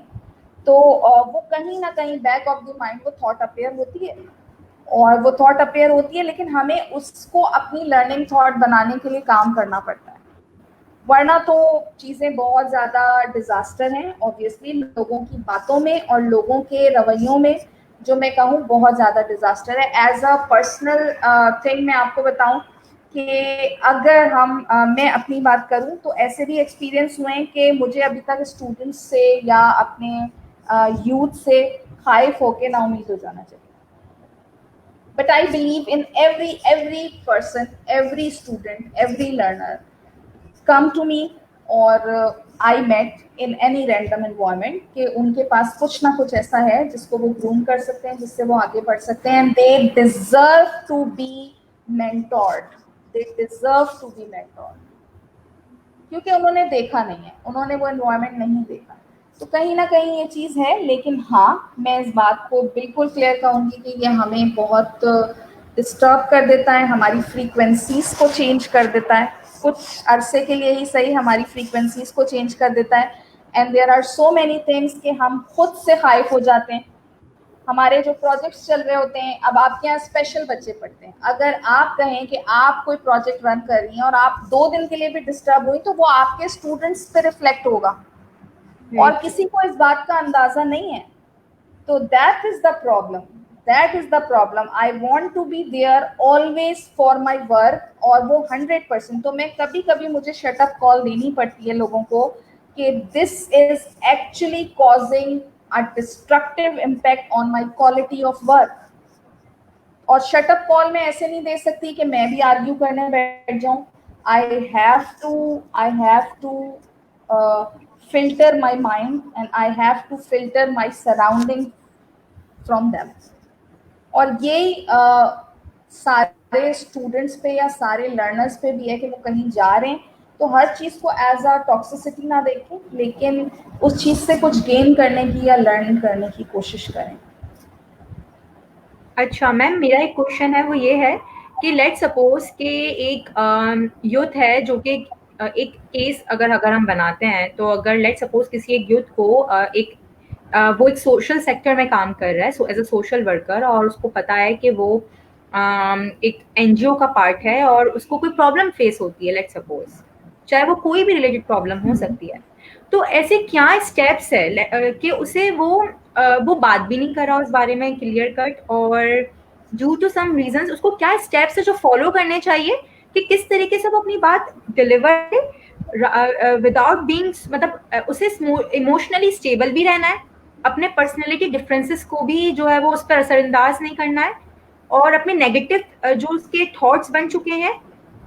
तो वो कहीं ना कहीं बैक ऑफ द माइंड वो थॉट अपेयर होती है, और वो थॉट अपेयर होती है, लेकिन हमें उसको अपनी लर्निंग थॉट बनाने के लिए काम करना पड़ता है, वरना तो चीज़ें बहुत ज़्यादा डिजास्टर हैं ऑब्वियसली। लोगों की बातों में और लोगों के रवैयों में जो मैं कहूँ बहुत ज़्यादा डिजास्टर है। एज अ पर्सनल थिंग मैं आपको बताऊँ कि अगर मैं अपनी बात करूँ तो ऐसे भी एक्सपीरियंस हुए हैं कि मुझे अभी तक स्टूडेंट्स से या अपने यूथ से खाइफ होके ना उम्मीद हो जाना चाहिए। But I believe in every person, every student, every learner come to me or I met in any random environment कि उनके पास कुछ ना कुछ ऐसा है जिसको वो ग्रूम कर सकते हैं, जिससे वो आगे बढ़ सकते हैं, and they deserve to be mentored, they deserve to be mentored, क्योंकि उन्होंने देखा नहीं है, उन्होंने वो एनवायरनमेंट नहीं देखा। तो कहीं ना कहीं ये चीज़ है, लेकिन हाँ मैं इस बात को बिल्कुल क्लियर कहूँगी कि ये हमें बहुत डिस्टर्ब कर देता है, हमारी फ्रीक्वेंसीज को चेंज कर देता है, कुछ अरसे के लिए ही सही हमारी फ्रीक्वेंसीज को चेंज कर देता है। And there are so many things कि हम खुद से खाइफ हो जाते हैं। हमारे जो प्रोजेक्ट्स चल रहे होते हैं, अब आपके यहाँ स्पेशल बच्चे पढ़ते हैं, अगर आप कहें कि आप कोई प्रोजेक्ट रन कर रही हैं और आप 2 दिन के लिए भी डिस्टर्ब हुई तो वो आपके स्टूडेंट्स पे रिफ्लेक्ट होगा और किसी को इस बात का अंदाजा नहीं है। तो that is the problem, that is the problem. I want to be there always for my work, और वो 100%। तो मैं कभी कभी मुझे शटअप कॉल देनी पड़ती है लोगों को कि this is actually causing a destructive impact on my quality of work। और शटअप कॉल में ऐसे नहीं दे सकती कि मैं भी आर्ग्यू करने बैठ जाऊं। I have to filter my mind and I have to filter my surrounding from them। और ये सारे स्टूडेंट्स पे या सारे लर्नर्स पे भी है कि वो कहीं जा रहे हैं तो हर चीज़ को एज अ टॉक्सिसिटी ना देखें, लेकिन उस चीज़ से कुछ गेन करने की या लर्न करने की कोशिश करें। अच्छा मैम, मेरा एक क्वेश्चन है, वो ये है कि लेट्स सपोज कि एक यूथ है जो कि एक केस अगर अगर हम बनाते हैं, तो अगर लेट्स सपोज किसी एक यूथ को वो एक सोशल सेक्टर में काम कर रहा है एज अ सोशल वर्कर, और उसको पता है कि वो एक एनजीओ का पार्ट है और उसको कोई प्रॉब्लम फेस होती है, लेट्स सपोज चाहे वो कोई भी रिलेटेड प्रॉब्लम हो सकती है, तो ऐसे क्या स्टेप्स है कि उसे वो बात भी नहीं कर रहा उस बारे में क्लियर कट, और ड्यू टू सम रीजंस उसको क्या स्टेप्स है जो फॉलो करने चाहिए कि किस तरीके से वो अपनी बात डिलीवर विदाउट बीइंग, मतलब उसे इमोशनली स्टेबल भी रहना है, अपने पर्सनैलिटी डिफरेंसेस को भी जो है वो उस पर असरअंदाज नहीं करना है, और अपने नेगेटिव जो उसके थॉट्स बन चुके हैं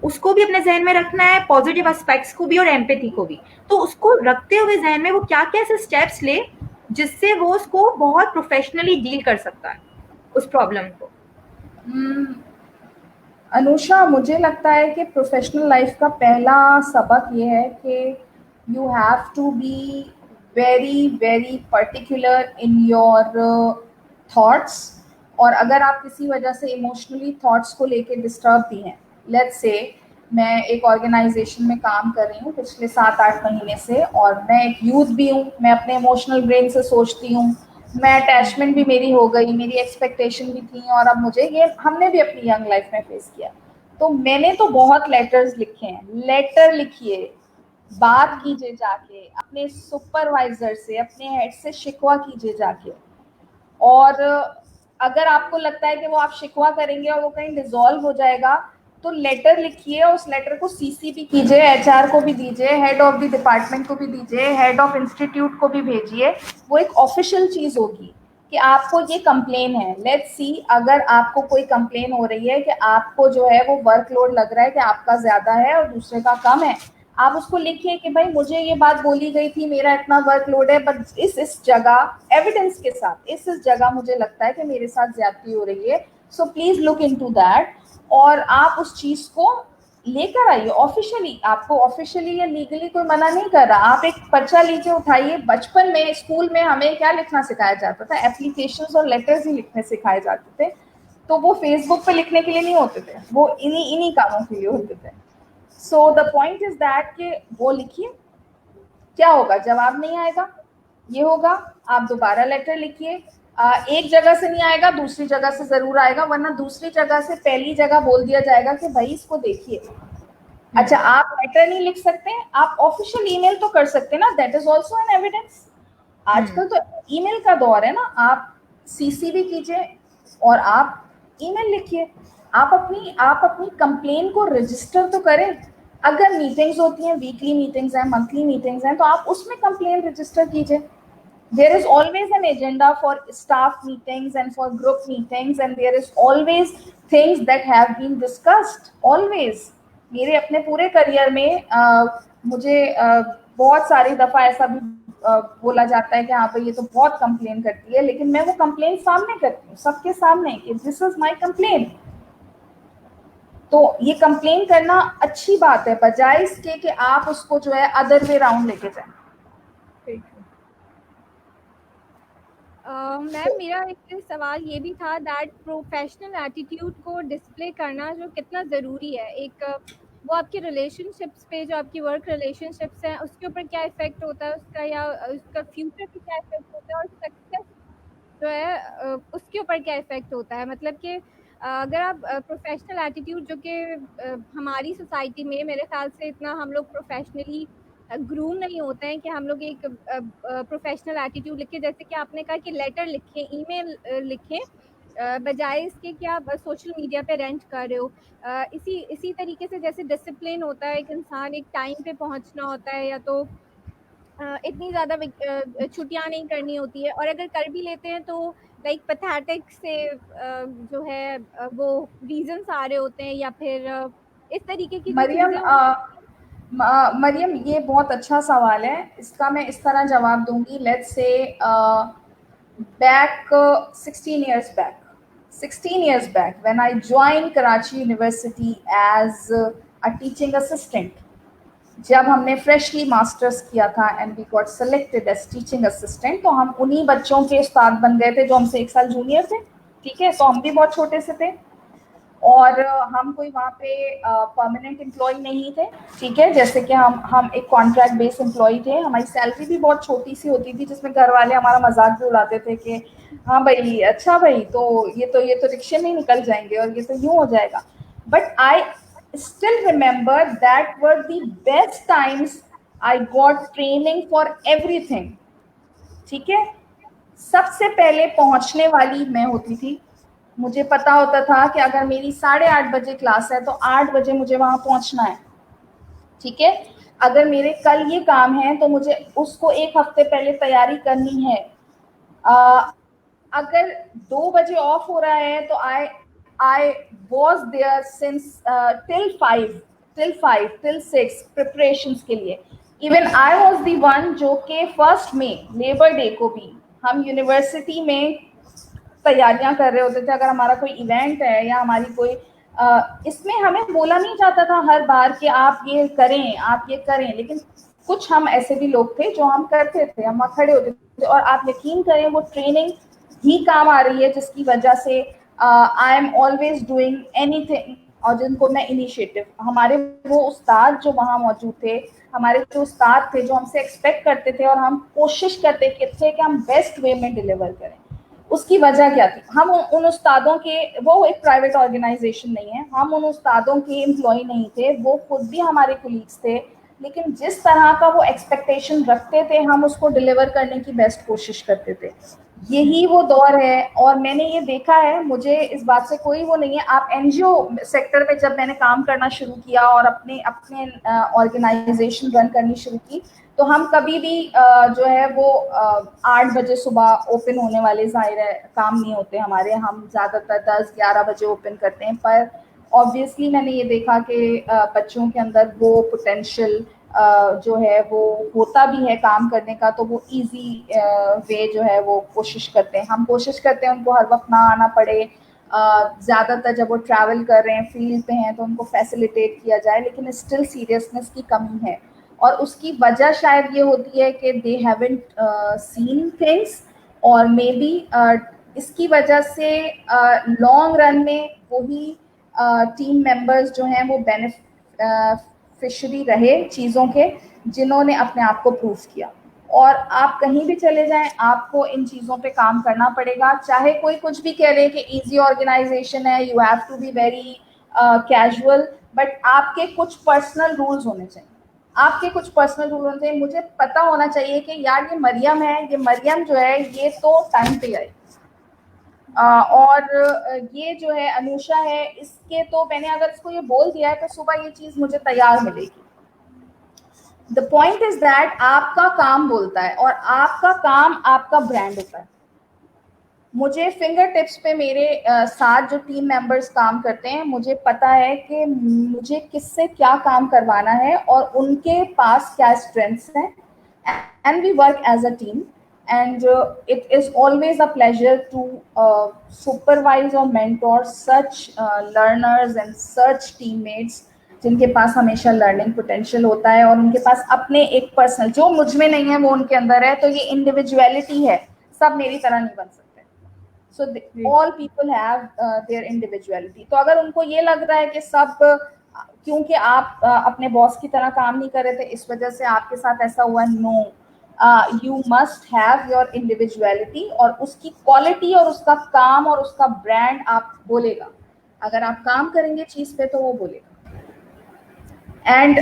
उसको भी अपने जहन में रखना है, पॉजिटिव एस्पेक्ट्स को भी और एम्पैथी को भी। तो उसको रखते हुए जहन में वो क्या क्या ऐसे स्टेप्स ले जिससे वो उसको बहुत प्रोफेशनली डील कर सकता है उस प्रॉब्लम को। अनुषा, मुझे लगता है कि प्रोफेशनल लाइफ का पहला सबक ये है कि you have to be very very particular in your thoughts. और अगर आप किसी वजह से इमोशनली थॉट्स को लेके डिस्टर्ब भी हैं, लेट्स से मैं एक ऑर्गेनाइजेशन में काम कर रही हूँ पिछले 7-8 महीने से, और मैं एक यूथ भी हूँ, मैं अपने इमोशनल ब्रेन से सोचती हूँ, मैं अटैचमेंट भी मेरी हो गई, मेरी एक्सपेक्टेशन भी थी, और अब मुझे ये हमने भी अपनी यंग लाइफ में फेस किया। तो मैंने तो बहुत लेटर्स लिखे हैं, लेटर लिखिए, बात कीजिए जाके अपने सुपरवाइजर से, अपने हेड से शिकवा कीजिए जाके। और अगर आपको लगता है कि वो आप शिकवा करेंगे और वो कहीं डिसॉल्व हो जाएगा, तो लेटर लिखिए, उस लेटर को सीसी भी कीजिए, एचआर को भी दीजिए, हेड ऑफ द डिपार्टमेंट को भी दीजिए, हेड ऑफ इंस्टीट्यूट को भी भेजिए। वो एक ऑफिशियल चीज़ होगी कि आपको ये कंप्लेन है। लेट्स सी, अगर आपको कोई कंप्लेन हो रही है कि आपको जो है वो वर्कलोड लग रहा है कि आपका ज़्यादा है और दूसरे का कम है, आप उसको लिखिए कि भाई मुझे ये बात बोली गई थी, मेरा इतना वर्कलोड है, बट इस जगह एविडेंस के साथ इस जगह मुझे लगता है कि मेरे साथ ज्यादती हो रही है, so please look into that. और आप उस चीज को लेकर आइए ऑफिशियली, आपको ऑफिशियली या लीगली कोई मना नहीं कर रहा, आप एक पर्चा लीजिए, उठाइए। बचपन में स्कूल में हमें क्या लिखना सिखाया जाता था, एप्लीकेशंस और लेटर्स ही लिखने सिखाए जाते थे, तो वो फेसबुक पे लिखने के लिए नहीं होते थे, वो इन्हीं कामों के लिए होते थे। So the point is that कि वो लिखिए, क्या होगा, जवाब नहीं आएगा, ये होगा, आप दोबारा लेटर लिखिए, एक जगह से नहीं आएगा दूसरी जगह से जरूर आएगा, वरना दूसरी जगह से पहली जगह बोल दिया जाएगा कि भाई इसको देखिए। अच्छा, आप लेटर नहीं लिख सकते, आप ऑफिशियल ईमेल तो कर सकते हैं ना, that is also an evidence. आजकल तो ईमेल का दौर है ना, आप सीसी भी कीजिए और आप ईमेल लिखिए, आप अपनी कंप्लेन को रजिस्टर तो करें। अगर मीटिंग्स होती हैं, वीकली मीटिंग्स हैं, मंथली मीटिंग्स हैं, तो आप उसमें कंप्लेन रजिस्टर कीजिए। there is always an agenda for staff meetings and for group meetings, and there is always things that have been discussed always। मेरे अपने पूरे करियर में मुझे बहुत सारी दफा ऐसा भी बोला जाता है कि हाँ भाई ये तो बहुत कंप्लेन करती है, लेकिन मैं वो कंप्लेन सामने करती हूँ, सबके सामने, कि दिस इज माय कंप्लेन। तो ये कंप्लेन करना अच्छी बात है, बजाय इसके कि आप उसको जो है अदर वे राउंड लेके जाएं। मैम मेरा एक सवाल ये भी था दैट प्रोफेशनल एटीट्यूड को डिस्प्ले करना जो कितना ज़रूरी है, एक वो आपकी रिलेशनशिप्स पे, जो आपकी वर्क रिलेशनशिप्स हैं उसके ऊपर क्या इफेक्ट होता है उसका, या उसका फ्यूचर पे क्या इफेक्ट होता है, और सक्सेस जो है उसके ऊपर क्या इफेक्ट होता है। मतलब कि अगर आप प्रोफेशनल एटीट्यूड जो कि हमारी सोसाइटी में मेरे ख्याल से इतना हम लोग प्रोफेशनली ग्रूम नहीं होते हैं कि हम लोग एक प्रोफेशनल एटीट्यूड लिखें, जैसे कि आपने कहा कि लेटर लिखें, ईमेल लिखें, बजाय इसके कि आप सोशल मीडिया पे रेंट कर रहे हो। इसी तरीके से जैसे डिसिप्लिन होता है, एक इंसान एक टाइम पे पहुंचना होता है, या तो इतनी ज़्यादा छुट्टियां नहीं करनी होती है, और अगर कर भी लेते हैं तो लाइक पैथेटिक से जो है वो रीजंस आ रहे होते हैं, या फिर इस तरीके की जो मरियम मरियम ये बहुत अच्छा सवाल है, इसका मैं इस तरह जवाब दूंगी। Let's say back 16 years back when I joined Karachi University as a teaching assistant, जब हमने फ्रेशली मास्टर्स किया था and we got selected as teaching assistant, तो हम उन्हीं बच्चों के उस्ताद बन गए थे जो हमसे एक साल जूनियर थे। ठीक है, तो हम भी बहुत छोटे से थे और हम कोई वहाँ पे परमानेंट एम्प्लॉय नहीं थे। ठीक है, जैसे कि हम एक कॉन्ट्रैक्ट बेस्ड एम्प्लॉय थे, हमारी सैलरी भी बहुत छोटी सी होती थी, जिसमें घर वाले हमारा मजाक भी उड़ाते थे कि हाँ भाई, अच्छा भाई, तो ये तो रिक्शे में ही निकल जाएंगे और ये तो यूँ हो जाएगा। But I still remember that were the best times, I got training for everything। ठीक है, सबसे पहले पहुंचने वाली मैं होती थी, मुझे पता होता था कि अगर मेरी 8:30 बजे क्लास है तो 8 बजे मुझे वहां पहुंचना है। ठीक है, अगर मेरे कल ये काम है तो मुझे उसको एक हफ्ते पहले तैयारी करनी है। अगर 2 बजे ऑफ हो रहा है तो I was there since till 6 preparations के लिए। Even I was the one जो के 1 मई लेबर डे को भी हम यूनिवर्सिटी में तैयारियां कर रहे होते थे। अगर हमारा कोई इवेंट है या हमारी कोई इसमें हमें बोला नहीं जाता था हर बार कि आप ये करें, आप ये करें, लेकिन कुछ हम ऐसे भी लोग थे जो हम करते थे, हम खड़े होते थे। और आप यकीन करें वो ट्रेनिंग ही काम आ रही है, जिसकी वजह से I am always doing anything, और जिनको मैं इनिशिएटिव, हमारे वो उस्ताद जो वहाँ मौजूद थे, हमारे जो उस्ताद थे जो हमसे एक्सपेक्ट करते थे और हम कोशिश करते थे कि हम बेस्ट वे में डिलीवर करें। उसकी वजह क्या थी, हम उन उस्तादों के, वो एक प्राइवेट ऑर्गेनाइजेशन नहीं है, हम उन उस्तादों के एम्प्लॉय नहीं थे, वो खुद भी हमारे कोलीग्स थे, लेकिन जिस तरह का वो एक्सपेक्टेशन रखते थे हम उसको डिलीवर करने की बेस्ट कोशिश करते थे। यही वो दौर है, और मैंने ये देखा है, मुझे इस बात से कोई वो नहीं है। आप एनजीओ सेक्टर में जब मैंने काम करना शुरू किया और अपने ऑर्गेनाइजेशन रन करनी शुरू की, तो हम कभी भी जो है वो 8 बजे सुबह ओपन होने वाले जाहिर है काम नहीं होते हमारे, हम ज़्यादातर 10-11 बजे ओपन करते हैं। पर ऑब्वियसली मैंने ये देखा कि बच्चों के अंदर वो पोटेंशियल जो है वो होता भी है काम करने का, तो वो इजी वे जो है वो कोशिश करते हैं। हम कोशिश करते हैं उनको हर वक्त ना आना पड़े, ज़्यादातर जब वो ट्रैवल कर रहे हैं, फील्ड पे हैं, तो उनको फैसिलिटेट किया जाए, लेकिन स्टिल सीरियसनेस की कमी है। और उसकी वजह शायद ये होती है कि दे हैवंट सीन थिंग्स, और मे बी इसकी वजह से लॉन्ग रन में वही टीम मेंबर्स जो हैं वो बेनिफिशरी रहे चीज़ों के, जिन्होंने अपने आप को प्रूव किया। और आप कहीं भी चले जाएं, आपको इन चीज़ों पे काम करना पड़ेगा, चाहे कोई कुछ भी कह रहे कि इजी ऑर्गेनाइजेशन है, you have to be very casual, but आपके कुछ पर्सनल रूल्स होने चाहिए। आपके कुछ पर्सनल रूल होने चाहिए। मुझे पता होना चाहिए कि यार ये मरियम है, ये मरियम जो है ये तो टाइम पे आई, और ये जो है अनुषा है, इसके तो मैंने अगर इसको ये बोल दिया है तो सुबह ये चीज़ मुझे तैयार मिलेगी। द पॉइंट इज दैट आपका काम बोलता है, और आपका काम आपका ब्रांड होता है। मुझे फिंगर टिप्स पे मेरे साथ जो टीम मेंबर्स काम करते हैं, मुझे पता है कि मुझे किससे क्या काम करवाना है और उनके पास क्या स्ट्रेंथ्स हैं, and we work as a team, and it is always a pleasure to supervise or mentor such learners and such teammates जिनके पास हमेशा लर्निंग पोटेंशियल होता है, और उनके पास अपने एक पर्सनल जो मुझ में नहीं है वो उनके अंदर है। तो ये इंडिविजुअलिटी है, सब मेरी तरह नहीं बन सकते। So all people have their individuality. तो अगर उनको ये लग रहा है कि सब क्योंकि आप अपने बॉस की तरह काम नहीं कर रहे थे इस वजह से आपके साथ ऐसा हुआ, no, you must have your individuality, और उसकी क्वालिटी और उसका काम और उसका ब्रांड आप बोलेगा। अगर आप काम करेंगे चीज पे तो वो बोलेगा। एंड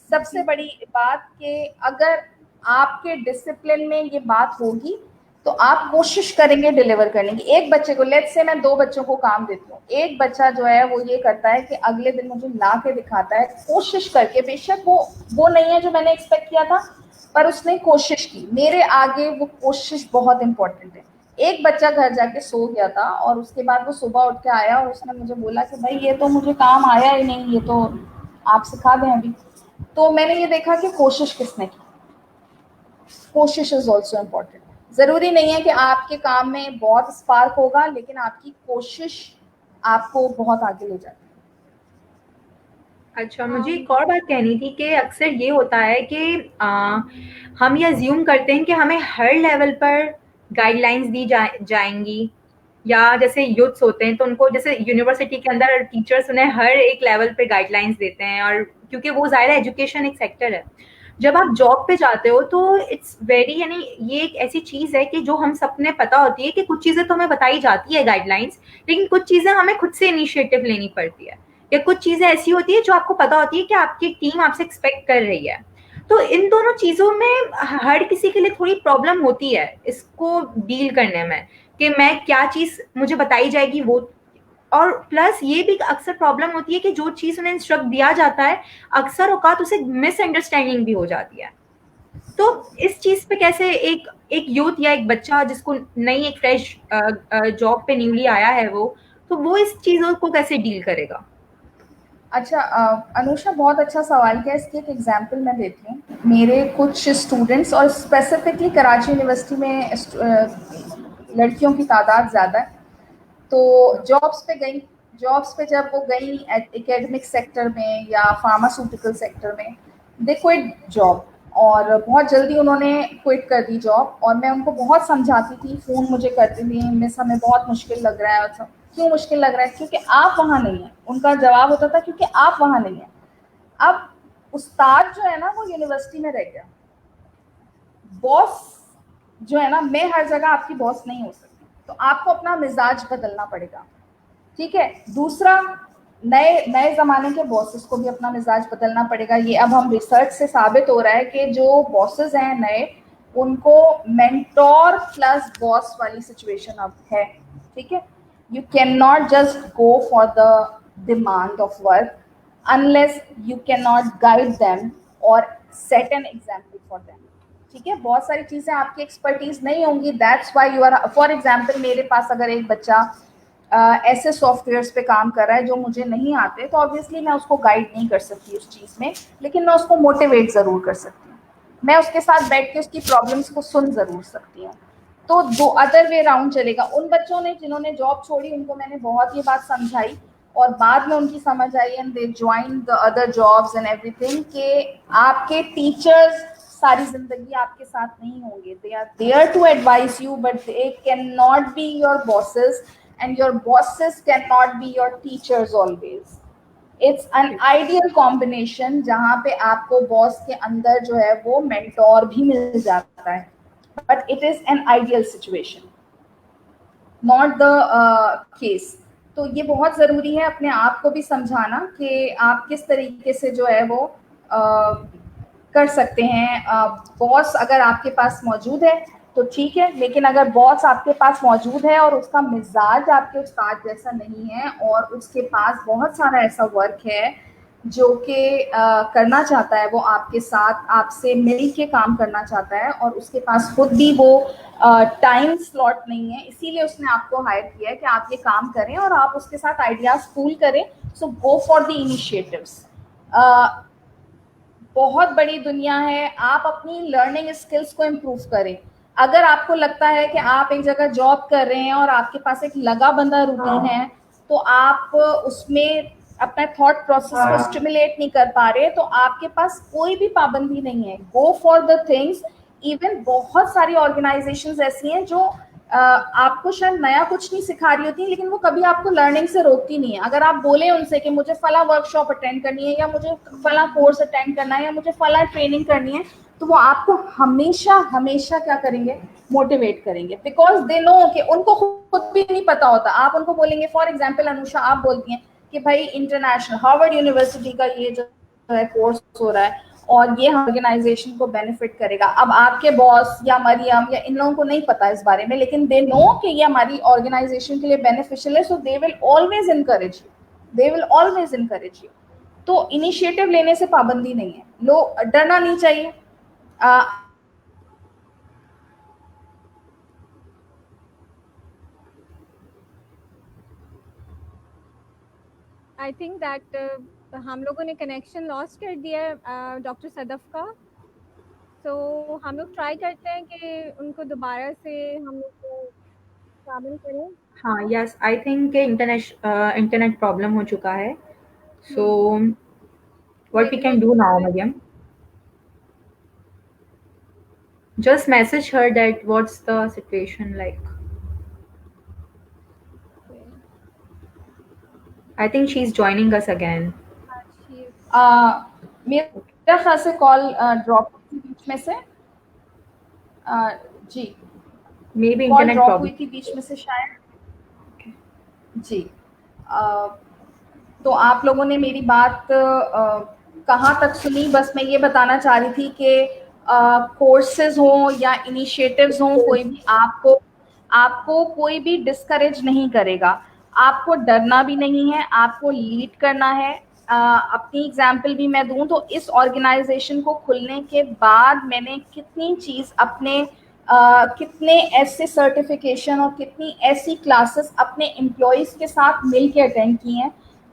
सबसे बड़ी बात कि अगर आपके डिसिप्लिन में ये बात होगी तो आप कोशिश करेंगे डिलीवर करने की। एक बच्चे को, लेट्स से मैं 2 बच्चों को काम देती हूँ, एक बच्चा जो है वो ये करता है कि अगले दिन मुझे ला के दिखाता है कोशिश करके, बेशक वो नहीं है जो मैंने एक्सपेक्ट किया था, पर उसने कोशिश की मेरे आगे। वो कोशिश बहुत इंपॉर्टेंट है। एक बच्चा घर जाके सो गया था और उसके बाद वो सुबह उठ के आया और उसने मुझे बोला कि भाई ये तो मुझे काम आया ही नहीं, ये तो आप सिखा दें अभी। तो मैंने ये देखा कि कोशिश किसने की। कोशिश इज ऑल्सो इम्पोर्टेंट। जरूरी नहीं है कि आपके काम में बहुत स्पार्क होगा, लेकिन आपकी कोशिश आपको बहुत आगे ले जाती है। अच्छा, मुझे एक और बात कहनी थी कि अक्सर ये होता है कि हम ये अज्यूम करते हैं कि हमें हर लेवल पर गाइडलाइंस दी जाएंगी, या जैसे यूथ्स होते हैं तो उनको जैसे यूनिवर्सिटी के अंदर टीचर्स उन्हें हर एक लेवल पे गाइडलाइंस देते हैं, और क्योंकि वो ज़ाहिर है एजुकेशन एक सेक्टर है। जब आप जॉब पे जाते हो तो इट्स वेरी, यानी ये एक ऐसी चीज़ है कि जो हम सबने पता होती है कि कुछ चीज़ें तो हमें बताई जाती है गाइडलाइंस, लेकिन कुछ चीज़ें हमें खुद से इनिशिएटिव लेनी पड़ती है, या कुछ चीज़ें ऐसी होती है जो आपको पता होती है कि आपकी टीम आपसे एक्सपेक्ट कर रही है। तो इन दोनों चीज़ों में हर किसी के लिए थोड़ी प्रॉब्लम होती है इसको डील करने में, कि मैं क्या चीज़ मुझे बताई जाएगी वो, और प्लस ये भी अक्सर प्रॉब्लम होती है कि जो चीज़ उन्हें इंस्ट्रक्ट दिया जाता है अक्सर औकात उसे मिसअंडरस्टैंडिंग भी हो जाती है। तो इस चीज़ पे कैसे एक एक यूथ या एक बच्चा जिसको नई एक फ्रेश जॉब पे न्यूली आया है वो इस चीज़ों को कैसे डील करेगा? अच्छा, अनुषा बहुत अच्छा सवाल किया। इसकी एक एग्जांपल मैं देती हूँ। मेरे कुछ स्टूडेंट्स, और स्पेसिफिकली कराची यूनिवर्सिटी में लड़कियों की तादाद ज़्यादा है, तो जॉब्स पे जब वो गई एकेडमिक सेक्टर में या फार्मास्यूटिकल सेक्टर में, दे क्विट जॉब, और बहुत जल्दी उन्होंने क्विट कर दी जॉब। और मैं उनको बहुत समझाती थी, फ़ोन मुझे करती थी, मिस हमें बहुत मुश्किल लग रहा है। और क्यों मुश्किल लग रहा है? क्योंकि आप वहाँ नहीं हैं। उनका जवाब होता था क्योंकि आप वहाँ नहीं हैं। अब उस्ताद जो है ना वो यूनिवर्सिटी में रह गया, बॉस जो है ना, मैं हर जगह आपकी बॉस नहीं हो सकती, तो आपको अपना मिजाज बदलना पड़ेगा। ठीक है। दूसरा, नए नए ज़माने के बॉसेस को भी अपना मिजाज बदलना पड़ेगा। ये अब हम रिसर्च से साबित हो रहा है कि जो बॉसेस हैं नए, उनको मेंटोर प्लस बॉस वाली सिचुएशन अब है। ठीक है। You can not just go for the demand of work unless you can not guide them और set an example for them. ठीक है। बहुत सारी चीज़ें आपकी एक्सपर्टीज नहीं होंगी, that's why you are, for example मेरे पास अगर एक बच्चा ऐसे सॉफ्टवेयर्स पे काम कर रहा है जो मुझे नहीं आते, तो ऑब्वियसली मैं उसको गाइड नहीं कर सकती उस चीज़ में, लेकिन मैं उसको मोटिवेट ज़रूर कर सकती हूँ। मैं उसके साथ बैठ के उसकी प्रॉब्लम्स को सुन ज़रूर सकती हूँ। तो दो अदर वे राउंड चलेगा। उन बच्चों ने जिन्होंने जॉब छोड़ी उनको मैंने बहुत ये बात समझाई और बाद में उनकी समझ आई and they join the other jobs and everything कि आपके टीचर्स सारी जिंदगी आपके साथ नहीं होंगे। They are there to advice you but they can not be your bosses and your bosses can not be your teachers always. It's an ideal combination जहाँ पे आपको बॉस के अंदर जो है वो मेंटोर भी मिल जाता है, but it is an ideal situation, not the case. तो ये बहुत ज़रूरी है अपने आप को भी समझाना कि आप किस तरीके से जो है वो कर सकते हैं। बॉस अगर आपके पास मौजूद है तो ठीक है, लेकिन अगर बॉस आपके पास मौजूद है और उसका मिजाज आपके उस्ताद जैसा नहीं है और उसके पास बहुत सारा ऐसा वर्क है जो कि करना चाहता है, वो आपके साथ आपसे मिल के काम करना चाहता है और उसके पास खुद भी वो टाइम स्लॉट नहीं है, इसीलिए उसने आपको हायर किया है कि आप ये काम करें और आप उसके साथ आइडियाज पूल करें। सो गो फॉर द इनिशिएटिव्स। बहुत बड़ी दुनिया है, आप अपनी लर्निंग स्किल्स को इम्प्रूव करें। अगर आपको लगता है कि आप एक जगह जॉब कर रहे हैं और आपके पास एक लगा बंधा रूटीन है, तो आप उसमें अपना थॉट प्रोसेस को स्टिमुलेट नहीं कर पा रहे, तो आपके पास कोई भी पाबंदी नहीं है। गो फॉर द थिंग्स। इवन बहुत सारी ऑर्गेनाइजेशंस ऐसी हैं जो आपको शायद नया कुछ नहीं सिखा रही होती, लेकिन वो कभी आपको लर्निंग से रोकती नहीं है। अगर आप बोले उनसे कि मुझे फला वर्कशॉप अटेंड करनी है या मुझे फला कोर्स अटेंड करना है या मुझे फला ट्रेनिंग करनी है, तो वो आपको हमेशा हमेशा क्या करेंगे, मोटिवेट करेंगे, बिकॉज दे नो कि उनको खुद भी नहीं पता होता। आप उनको बोलेंगे, फॉर एग्जाम्पल अनुषा आप बोलती हैं कि भाई इंटरनेशनल हार्वर्ड यूनिवर्सिटी का ये जो है कोर्स हो रहा है और ये ऑर्गेनाइजेशन को बेनिफिट करेगा। अब आपके बॉस या मरियम या इन लोगों को नहीं पता इस बारे में, लेकिन दे नो कि ये हमारी ऑर्गेनाइजेशन के लिए बेनिफिशियल है, so they will always encourage you, they will always encourage you. तो इनिशिएटिव लेने से पाबंदी नहीं है, लोग डरना नहीं चाहिए। आई थिंक दैट हम लोगों ने कनेक्शन लॉस कर दिया है डॉक्टर सदफ का, तो हम लोग ट्राई करते हैं कि उनको दोबारा से हम लोग को शामिल करें। हाँ, yes, I think internet problem हो चुका है। So what we can do now, Maryam? Just message her that what's the situation like. I think she's joining us again. मेरा ख्याल से कॉल ड्रॉप बीच में से जी, maybe call internet drop problem हुई थी बीच में से शायद। जी, तो आप लोगों ने मेरी बात कहाँ तक सुनी? बस मैं ये बताना चाह रही थी कि कोर्सेज हों या इनिशिएटिव्स हों, कोई भी आपको कोई भी डिस्करेज नहीं करेगा। आपको डरना भी नहीं है, आपको लीड करना है। अपनी एग्जाम्पल भी मैं दूं तो इस ऑर्गेनाइजेशन को खुलने के बाद मैंने कितनी चीज़ अपने कितने ऐसे सर्टिफिकेशन और कितनी ऐसी क्लासेस अपने एम्प्लॉयज़ के साथ मिल के अटेंड की हैं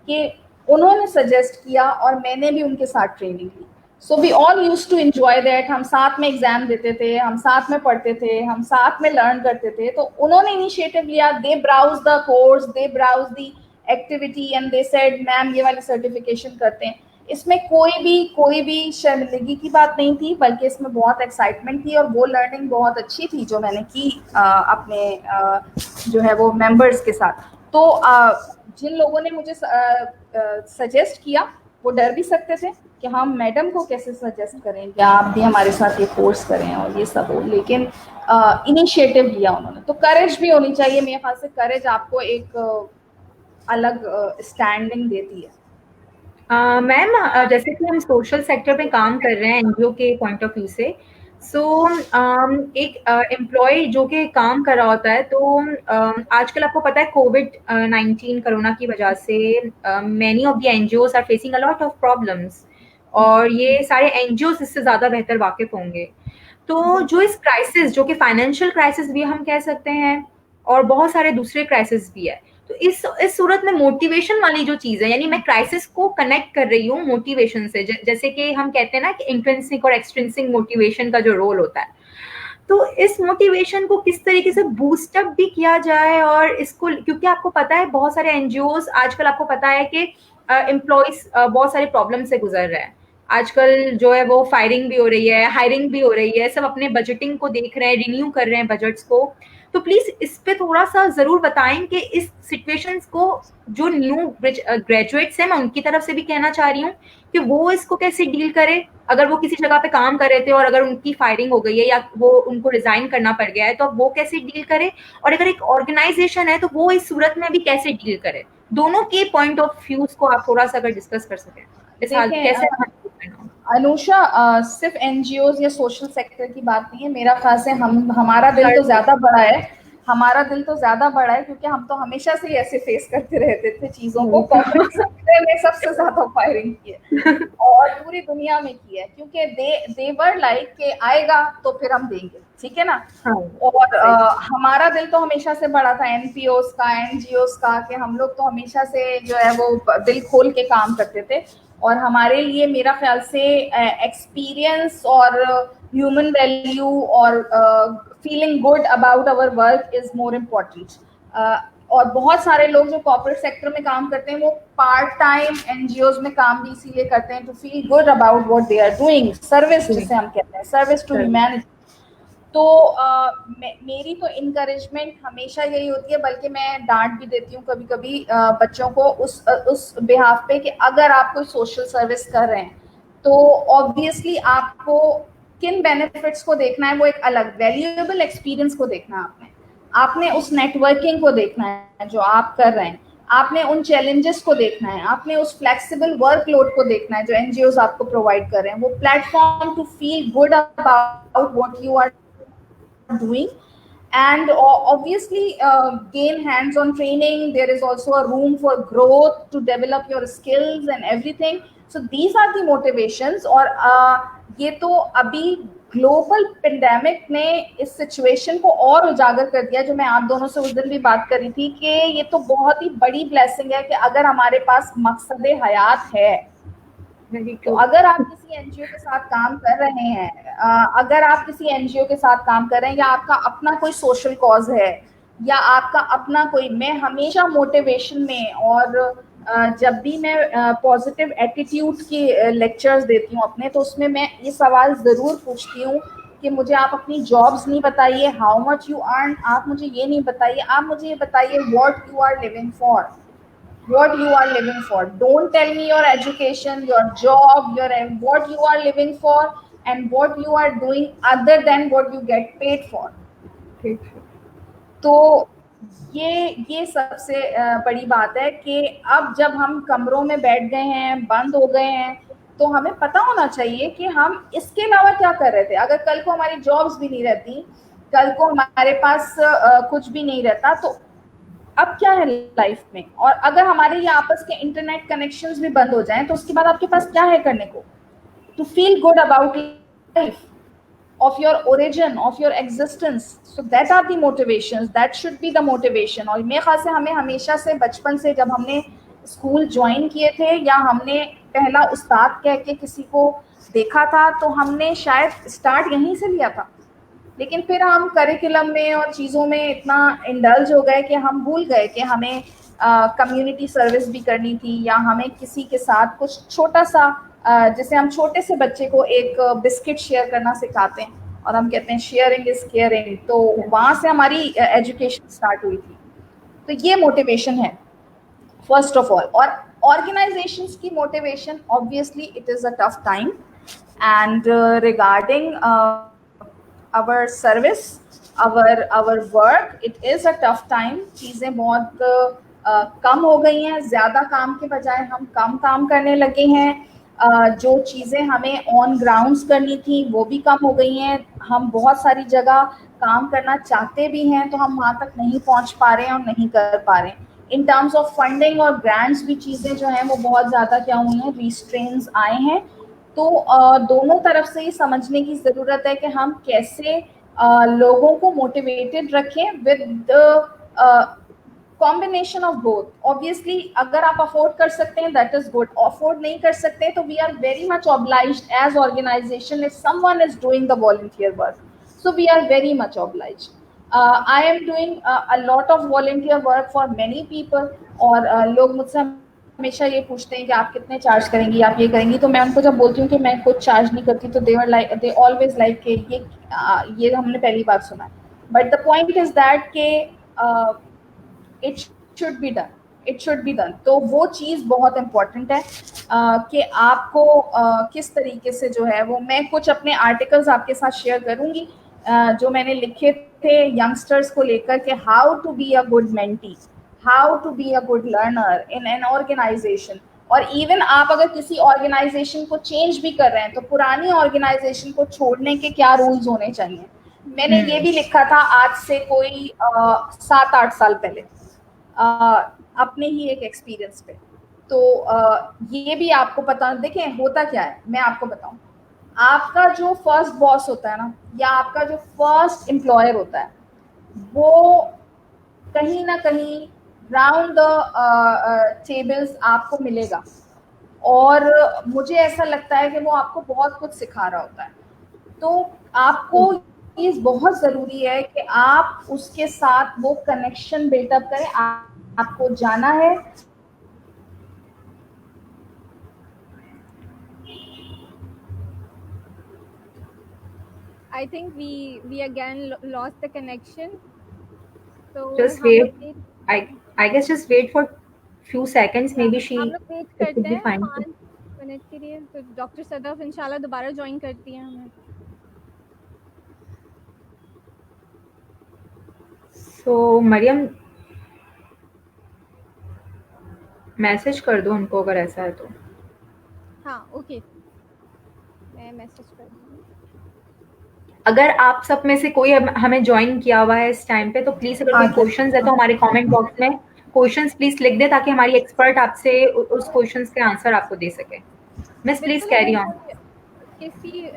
कि उन्होंने सजेस्ट किया और मैंने भी उनके साथ ट्रेनिंग ली। So we all used to enjoy that. हम साथ में एग्जाम देते थे, हम साथ में पढ़ते थे, हम साथ में लर्न करते थे। तो उन्होंने इनिशिएटिव लिया, they browse the course, they browse the activity and they said ma'am ये वाली सर्टिफिकेशन करते हैं। इसमें कोई भी शर्मिंदगी की बात नहीं थी, बल्कि इसमें बहुत एक्साइटमेंट थी और वो लर्निंग बहुत अच्छी थी जो मैंने की अपने जो है वो मेंबर्स के साथ। तो जिन लोगों ने मुझे सजेस्ट किया वो डर भी सकते थे कि हम मैडम को कैसे सजेस्ट करें कि आप भी हमारे साथ ये कोर्स करें और ये सब हो, लेकिन इनिशिएटिव लिया उन्होंने। तो करेज भी होनी चाहिए, मेरे ख्याल से करेज आपको एक अलग स्टैंडिंग देती है। मैम, जैसे कि हम सोशल सेक्टर में काम कर रहे हैं एनजीओ के पॉइंट ऑफ व्यू से, सो एक एम्प्लॉय जो कि काम कर रहा होता है, तो आजकल आपको पता है कोविड-19 कोरोना की वजह से many of the NGOs are facing a lot of problems, और ये सारे एनजीओज इससे ज़्यादा बेहतर वाकिफ होंगे। तो जो इस क्राइसिस, जो कि फाइनेंशियल क्राइसिस भी हम कह सकते हैं और बहुत सारे दूसरे क्राइसिस भी है, तो इस सूरत में मोटिवेशन वाली जो चीज है, यानी मैं क्राइसिस को कनेक्ट कर रही हूँ मोटिवेशन से, जैसे कि हम कहते हैं ना कि इंट्रिंसिक और एक्सट्रिंसिक मोटिवेशन का जो रोल होता है, तो इस मोटिवेशन को किस तरीके से बूस्टअप भी किया जाए, और इसको, क्योंकि आपको पता है बहुत सारे एनजीओज आजकल, आपको पता है कि एम्प्लॉयज बहुत सारे प्रॉब्लम से गुजर रहे हैं आजकल, जो है वो फायरिंग भी हो रही है, हायरिंग भी हो रही है, सब अपने बजटिंग को देख रहे हैं, रिन्यू कर रहे हैं बजट्स को। तो प्लीज इस पे थोड़ा सा जरूर बताएं कि इस सिचुएशंस को, जो न्यू ग्रेजुएट्स हैं, मैं उनकी तरफ से भी कहना चाह रही हूँ कि वो इसको कैसे डील करें, अगर वो किसी जगह पे काम कर रहे थे और अगर उनकी फायरिंग हो गई है या वो उनको रिजाइन करना पड़ गया है, तो अब वो कैसे डील करें, और अगर एक ऑर्गेनाइजेशन है तो वो इस सूरत में भी कैसे डील करे। दोनों के पॉइंट ऑफ व्यूज को आप थोड़ा सा अगर डिस्कस कर सकें, इस हाल कैसे अनुषा, सिर्फ एनजीओज या सोशल सेक्टर की बात नहीं है, मेरा ख्याल से हमारा दिल तो ज्यादा बड़ा है, हमारा दिल तो ज्यादा बड़ा है, क्योंकि हम तो हमेशा से ही ऐसे फेस करते रहते थे चीजों को। कॉर्पोरेट सेक्टर में सबसे ज्यादा फायरिंग की है और पूरी दुनिया में की है, क्योंकि दे वर लाइक के आएगा तो फिर हम देंगे, ठीक है ना। और हमारा दिल तो हमेशा से बड़ा था एनपीओस का, एनजीओस का, कि हम लोग तो हमेशा से जो है वो दिल खोल के काम करते थे, और हमारे लिए मेरा ख्याल से एक्सपीरियंस और ह्यूमन वैल्यू और feeling good about our work is more important. और बहुत सारे लोग जो कॉर्पोरेट सेक्टर में काम करते हैं वो पार्ट टाइम एनजीओज में काम भी इसीलिए करते हैं, to feel good about what they are doing, service जिसे हम कहते हैं, सर्विस टू ह्यूमैनिटी। तो मेरी तो इनकरेजमेंट हमेशा यही होती है, बल्कि मैं डांट भी देती हूँ कभी कभी बच्चों को उस बिहाफ पे कि अगर आप कोई सोशल सर्विस कर रहे हैं तो ऑब्वियसली आपको किन बेनिफिट्स को देखना है, वो एक अलग वैल्यूएबल एक्सपीरियंस को देखना है, आपने उस नेटवर्किंग को देखना है जो आप कर रहे हैं, आपने उन चैलेंजेस को देखना है, आपने उस फ्लेक्सिबल वर्कलोड को देखना है जो एनजीओज आपको प्रोवाइड कर रहे हैं, वो platform to feel good about what you are doing, and obviously gain hands-on training. There is also a room for growth to develop your skills and everything. So these are the motivations. और ये तो अभी global pandemic ने इस situation को और उजागर कर दिया, जो मैं आप दोनों से उस दिन भी बात कर रही थी कि ये तो बहुत ही बड़ी ब्लेसिंग है कि अगर हमारे पास मकसद हयात है, तो अगर आप किसी एनजीओ के साथ काम कर रहे हैं, अगर आप किसी एनजीओ के साथ काम कर रहे हैं, या आपका अपना कोई सोशल कॉज है, या आपका अपना कोई, मैं हमेशा मोटिवेशन में और जब भी मैं पॉजिटिव एटीट्यूड की लेक्चर्स देती हूँ अपने, तो उसमें मैं ये सवाल ज़रूर पूछती हूँ कि मुझे आप अपनी जॉब्स नहीं बताइए, हाउ मच यू अर्न, आप मुझे ये नहीं बताइए, आप मुझे ये बताइए what you are living for, what you are living for. Don't tell me your education, your job, what you are living for and what you are doing other than what you get paid for. तो ये सबसे बड़ी बात है कि अब जब हम कमरों में बैठ गए हैं, बंद हो गए हैं, तो हमें पता होना चाहिए कि हम इसके अलावा क्या कर रहे थे। अगर कल को हमारी जॉब्स भी नहीं रहती, कल को हमारे पास कुछ भी नहीं रहता, तो अब क्या है लाइफ में। और अगर हमारे ये आपस के इंटरनेट कनेक्शंस भी बंद हो जाएं, तो उसके बाद आपके पास क्या है करने को, to feel good about life, of your origin, of your existence. So that are the motivations, that should be the motivation. और मेरे ख्याल से हमें हमेशा से बचपन से जब हमने स्कूल ज्वाइन किए थे, या हमने पहला उस्ताद कह के किसी को देखा था, तो हमने शायद स्टार्ट यहीं से लिया था, लेकिन फिर हम करिकुलम में और चीज़ों में इतना इंडल्ज हो गए कि हम भूल गए कि हमें कम्युनिटी सर्विस भी करनी थी, या हमें किसी के साथ कुछ छोटा सा, जैसे हम छोटे से बच्चे को एक बिस्किट शेयर करना सिखाते हैं और हम कहते हैं शेयरिंग इज केयरिंग, तो वहाँ से हमारी एजुकेशन स्टार्ट हुई थी। तो ये मोटिवेशन है फर्स्ट ऑफ ऑल। और ऑर्गेनाइजेशंस की motivation, obviously it is a tough time, and regarding our service, our work, it is a tough time. चीज़ें बहुत कम हो गई हैं, ज़्यादा काम के बजाय हम कम काम करने लगे हैं। जो चीज़ें हमें ऑन ग्राउंड्स करनी थी वो भी कम हो गई हैं। हम बहुत सारी जगह काम करना चाहते भी हैं, तो हम वहाँ तक नहीं पहुँच पा रहे हैं और नहीं कर पा रहे हैं। इन टर्म्स ऑफ फंडिंग और ग्रांट्स भी चीज़ें जो हैं वो बहुत ज़्यादा क्या हुई हैं, रिस्ट्रेंट्स आए हैं। तो दोनों तरफ से ये समझने की ज़रूरत है कि हम कैसे लोगों को मोटिवेटेड रखें with combination of both. Obviously अगर आप अफोर्ड कर सकते हैं दैट इज गुड, अफोर्ड नहीं कर सकते तो we are very much obliged as organisation if someone is doing the volunteer work, so we are very much obliged. I am doing a lot of volunteer work for many people, और लोग मुझसे हमेशा ये पूछते हैं कि आप कितने चार्ज करेंगी, आप ये करेंगी, तो मैं उनको जब बोलती हूँ कि मैं कुछ चार्ज नहीं करती तो दे ऑलवेज लाइक कि ये हमने पहली बार सुना है। But the point is that के it should be done, it should be done. तो वो चीज़ बहुत इम्पॉर्टेंट है कि आपको किस तरीके से जो है वो, मैं कुछ अपने आर्टिकल्स आपके साथ शेयर करूंगी जो मैंने लिखे थे यंगस्टर्स को लेकर के, how to be a good mentee, how to be a good learner in an organisation. और इवन आप अगर किसी ऑर्गेनाइजेशन को चेंज भी कर रहे हैं तो पुरानी ऑर्गेनाइजेशन को छोड़ने के क्या रूल्स होने चाहिए। मैंने ये भी लिखा था आज से कोई 7-8 साल पहले अपने ही एक एक्सपीरियंस पे। तो ये भी आपको पता, देखें होता क्या है, मैं आपको बताऊं, आपका जो फर्स्ट बॉस होता है ना, या आपका जो फर्स्ट एम्प्लॉयर होता है, वो कहीं ना कहीं राउंड द टेबल्स आपको मिलेगा, और मुझे ऐसा लगता है कि वो आपको बहुत कुछ सिखा रहा होता है। तो आपको चीज बहुत जरूरी है कि आप उसके साथ वो कनेक्शन बिल्डअप करें। आपको जाना है, I think we again lost the connection. So Just हम लोग wait. I guess just wait for few seconds. Maybe हम लोग वेट it करते could be हैं fine. 5 मिनट के लिए, तो डॉक्टर सदफ इंशाल्लाह दोबारा ज्वाइन करती हैं हमें। So मरियम मैसेज कर दो उनको अगर ऐसा है तो। हाँ ओके, मैं मैसेज कर दूँगी। अगर आप सब में से कोई हमें ज्वाइन किया हुआ है इस टाइम पे तो प्लीज अगर कोई क्वेश्चंस है तो हमारे कमेंट बॉक्स में क्वेश्चंस प्लीज लिख दे ताकि हमारी एक्सपर्ट आपसे उस क्वेश्चंस के आंसर आपको दे सके। मिस प्लीज बिल्कुल, कैरी अगर ऑन। कोई किसी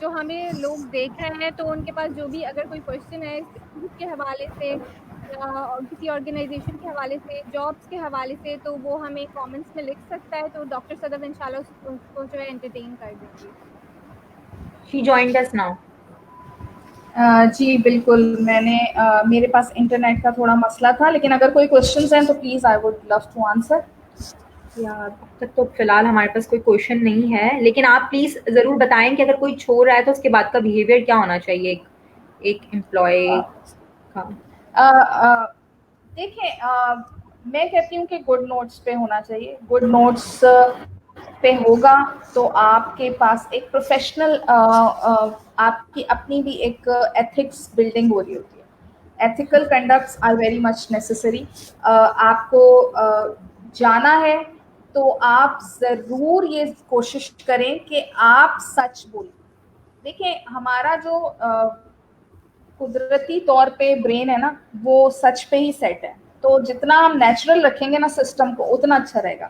जो हमें लोग देख रहे हैं तो उनके पास जो भी अगर कोई क्वेश्चन है के हवाले से या किसी ऑर्गेनाइजेशन के हवाले से, जॉब्स के हवाले से, तो वो हमें कमेंट्स में लिख सकता है, तो डॉक्टर सदफ इंशाल्लाह उसको जो है एंटरटेन कर देंगी। She joined us now. जी बिल्कुल, मैंने मेरे पास इंटरनेट का थोड़ा मसला था, लेकिन अगर कोई क्वेश्चंस हैं तो please I would love to answer. यार अब तक तो फिलहाल हमारे पास कोई क्वेश्चन नहीं है, लेकिन आप प्लीज जरूर बताएं कि अगर कोई छोड़ रहा है तो उसके बाद का बिहेवियर क्या होना चाहिए एक एम्प्लॉय का। देखिए मैं कहती हूँ कि गुड नोट्स पे होना चाहिए। गुड नोट्स पे होगा तो आपके पास एक प्रोफेशनल आपकी अपनी भी एक एथिक्स बिल्डिंग हो रही होती है। Ethical conducts are very much necessary. आपको जाना है तो आप ज़रूर ये कोशिश करें कि आप सच बोलें। देखिए हमारा जो कुदरती तौर पे ब्रेन है ना, वो सच पे ही सेट है, तो जितना हम नेचुरल रखेंगे ना सिस्टम को उतना अच्छा रहेगा।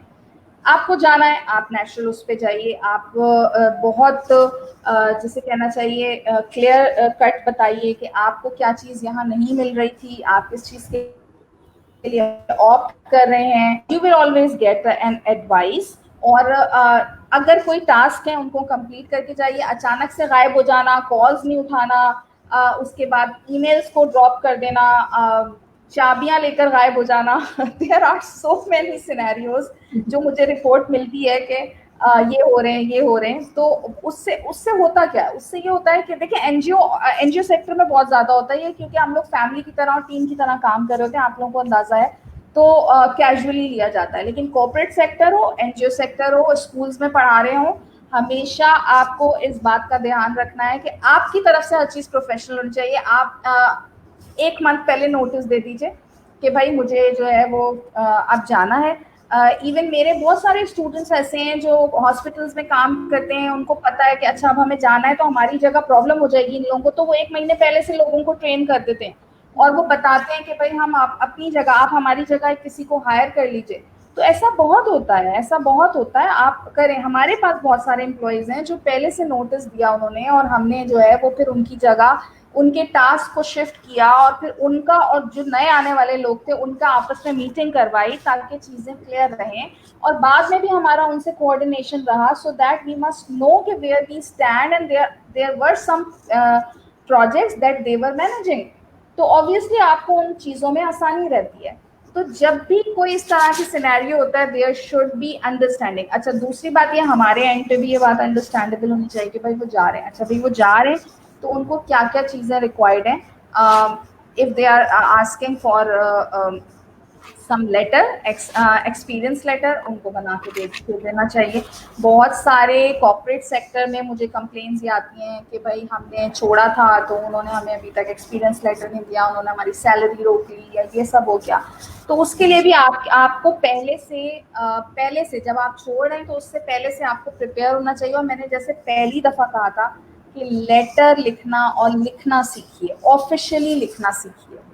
आपको जाना है, आप नेचुरल उस पे जाइए। आप बहुत जैसे कहना चाहिए क्लियर कट बताइए कि आपको क्या चीज़ यहाँ नहीं मिल रही थी, आप किस चीज़ के लिए ऑप्ट कर रहे हैं। You will always get an advice. और अगर कोई टास्क है उनको कंप्लीट करके जाइए। अचानक से गायब हो जाना, कॉल्स नहीं उठाना, उसके बाद ईमेल्स को ड्रॉप कर देना, चाबियां लेकर गायब हो जाना, there are so many scenarios जो मुझे रिपोर्ट मिलती है कि ये हो रहे हैं, ये हो रहे हैं। तो उससे उससे होता क्या है, उससे ये होता है कि देखिए एनजीओ सेक्टर में बहुत ज़्यादा होता है ये, क्योंकि हम लोग फैमिली की तरह और टीम की तरह काम कर रहे होते हैं, आप लोगों को अंदाजा है, तो कैजुअली लिया जाता है। लेकिन कॉर्पोरेट सेक्टर हो, एनजीओ सेक्टर हो, स्कूल्स में पढ़ा रहे हो, हमेशा आपको इस बात का ध्यान रखना है कि आपकी तरफ से हर चीज़ प्रोफेशनल होनी चाहिए। आप 1 मंथ पहले नोटिस दे दीजिए कि भाई मुझे जो है वो अब जाना है। इवन मेरे बहुत सारे स्टूडेंट्स ऐसे हैं जो हॉस्पिटल्स में काम करते हैं, उनको पता है कि अच्छा अब हमें जाना है तो हमारी जगह प्रॉब्लम हो जाएगी इन लोगों को, तो वो 1 महीने पहले से लोगों को ट्रेन कर देते हैं और वो बताते हैं कि भाई हम अपनी जगह, आप हमारी जगह किसी को हायर कर लीजिए। तो ऐसा बहुत होता है, ऐसा बहुत होता है, आप करें। हमारे पास बहुत सारे एम्प्लॉयज़ हैं जो पहले से नोटिस दिया उन्होंने, और हमने जो है वो फिर उनकी जगह उनके टास्क को शिफ्ट किया और फिर उनका और जो नए आने वाले लोग थे उनका आपस में मीटिंग करवाई ताकि चीजें क्लियर रहें, और बाद में भी हमारा उनसे कोऑर्डिनेशन रहा, so that we must know कि where we stand and there were some projects that they were managing. तो ऑब्वियसली आपको उन चीज़ों में आसानी रहती है। तो जब भी कोई इस तरह की सिनेरियो होता है देयर शुड बी अंडरस्टैंडिंग। अच्छा, दूसरी बात ये हमारे एंड पे भी ये बात अंडरस्टैंडेबल होनी चाहिए कि भाई वो जा रहे हैं, अच्छा भाई वो जा रहे हैं तो उनको क्या क्या चीज़ें रिक्वायर्ड हैं। If they are asking for some letter, experience letter, उनको बना के दे देना चाहिए। बहुत सारे कॉर्पोरेट सेक्टर में मुझे कंप्लेंट्स ये आती हैं कि भाई हमने छोड़ा था तो उन्होंने हमें अभी तक एक्सपीरियंस लेटर नहीं दिया, उन्होंने हमारी सैलरी रोक ली, या ये सब हो गया। तो उसके लिए भी आपको पहले से जब आप छोड़ रहे हैं तो उससे पहले से आपको प्रिपेयर होना चाहिए। और मैंने जैसे पहली दफ़ा कहा था कि लेटर लिखना और लिखना सीखिए, ऑफिशियली लिखना सीखिए।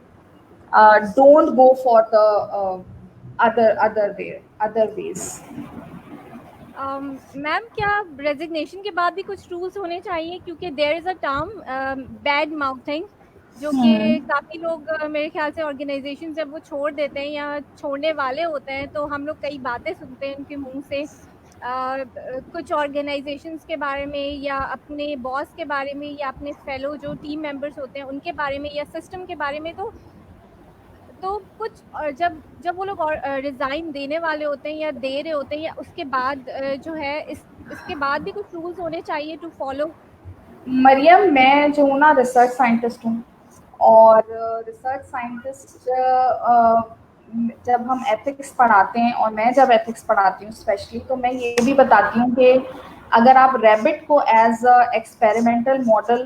Don't go for the other ways. Ma'am क्या रेजिग्नेशन के बाद भी कुछ रूल्स होने चाहिए, क्योंकि there is a term bad mouthing, जो कि काफ़ी लोग मेरे ख्याल से ऑर्गेनाइजेशन जब वो छोड़ देते हैं या छोड़ने वाले होते हैं तो हम लोग कई बातें सुनते हैं उनके मुंह से, कुछ ऑर्गेनाइजेशंस के बारे में या अपने बॉस के बारे में या अपने फेलो जो टीम मेंबर्स होते हैं उनके बारे में या सिस्टम के बारे में। तो कुछ जब वो लोग रिज़ाइन देने वाले होते हैं या दे रहे होते हैं या उसके बाद जो है इसके बाद भी कुछ रूल्स होने चाहिए टू फॉलो। मरियम, मैं जो हूँ ना रिसर्च साइंटिस्ट हूँ, और रिसर्च साइंटिस्ट जब हम एथिक्स पढ़ाते हैं और मैं जब एथिक्स पढ़ाती हूँ स्पेशली, तो मैं ये भी बताती हूँ कि अगर आप रैबिट को as a experimental model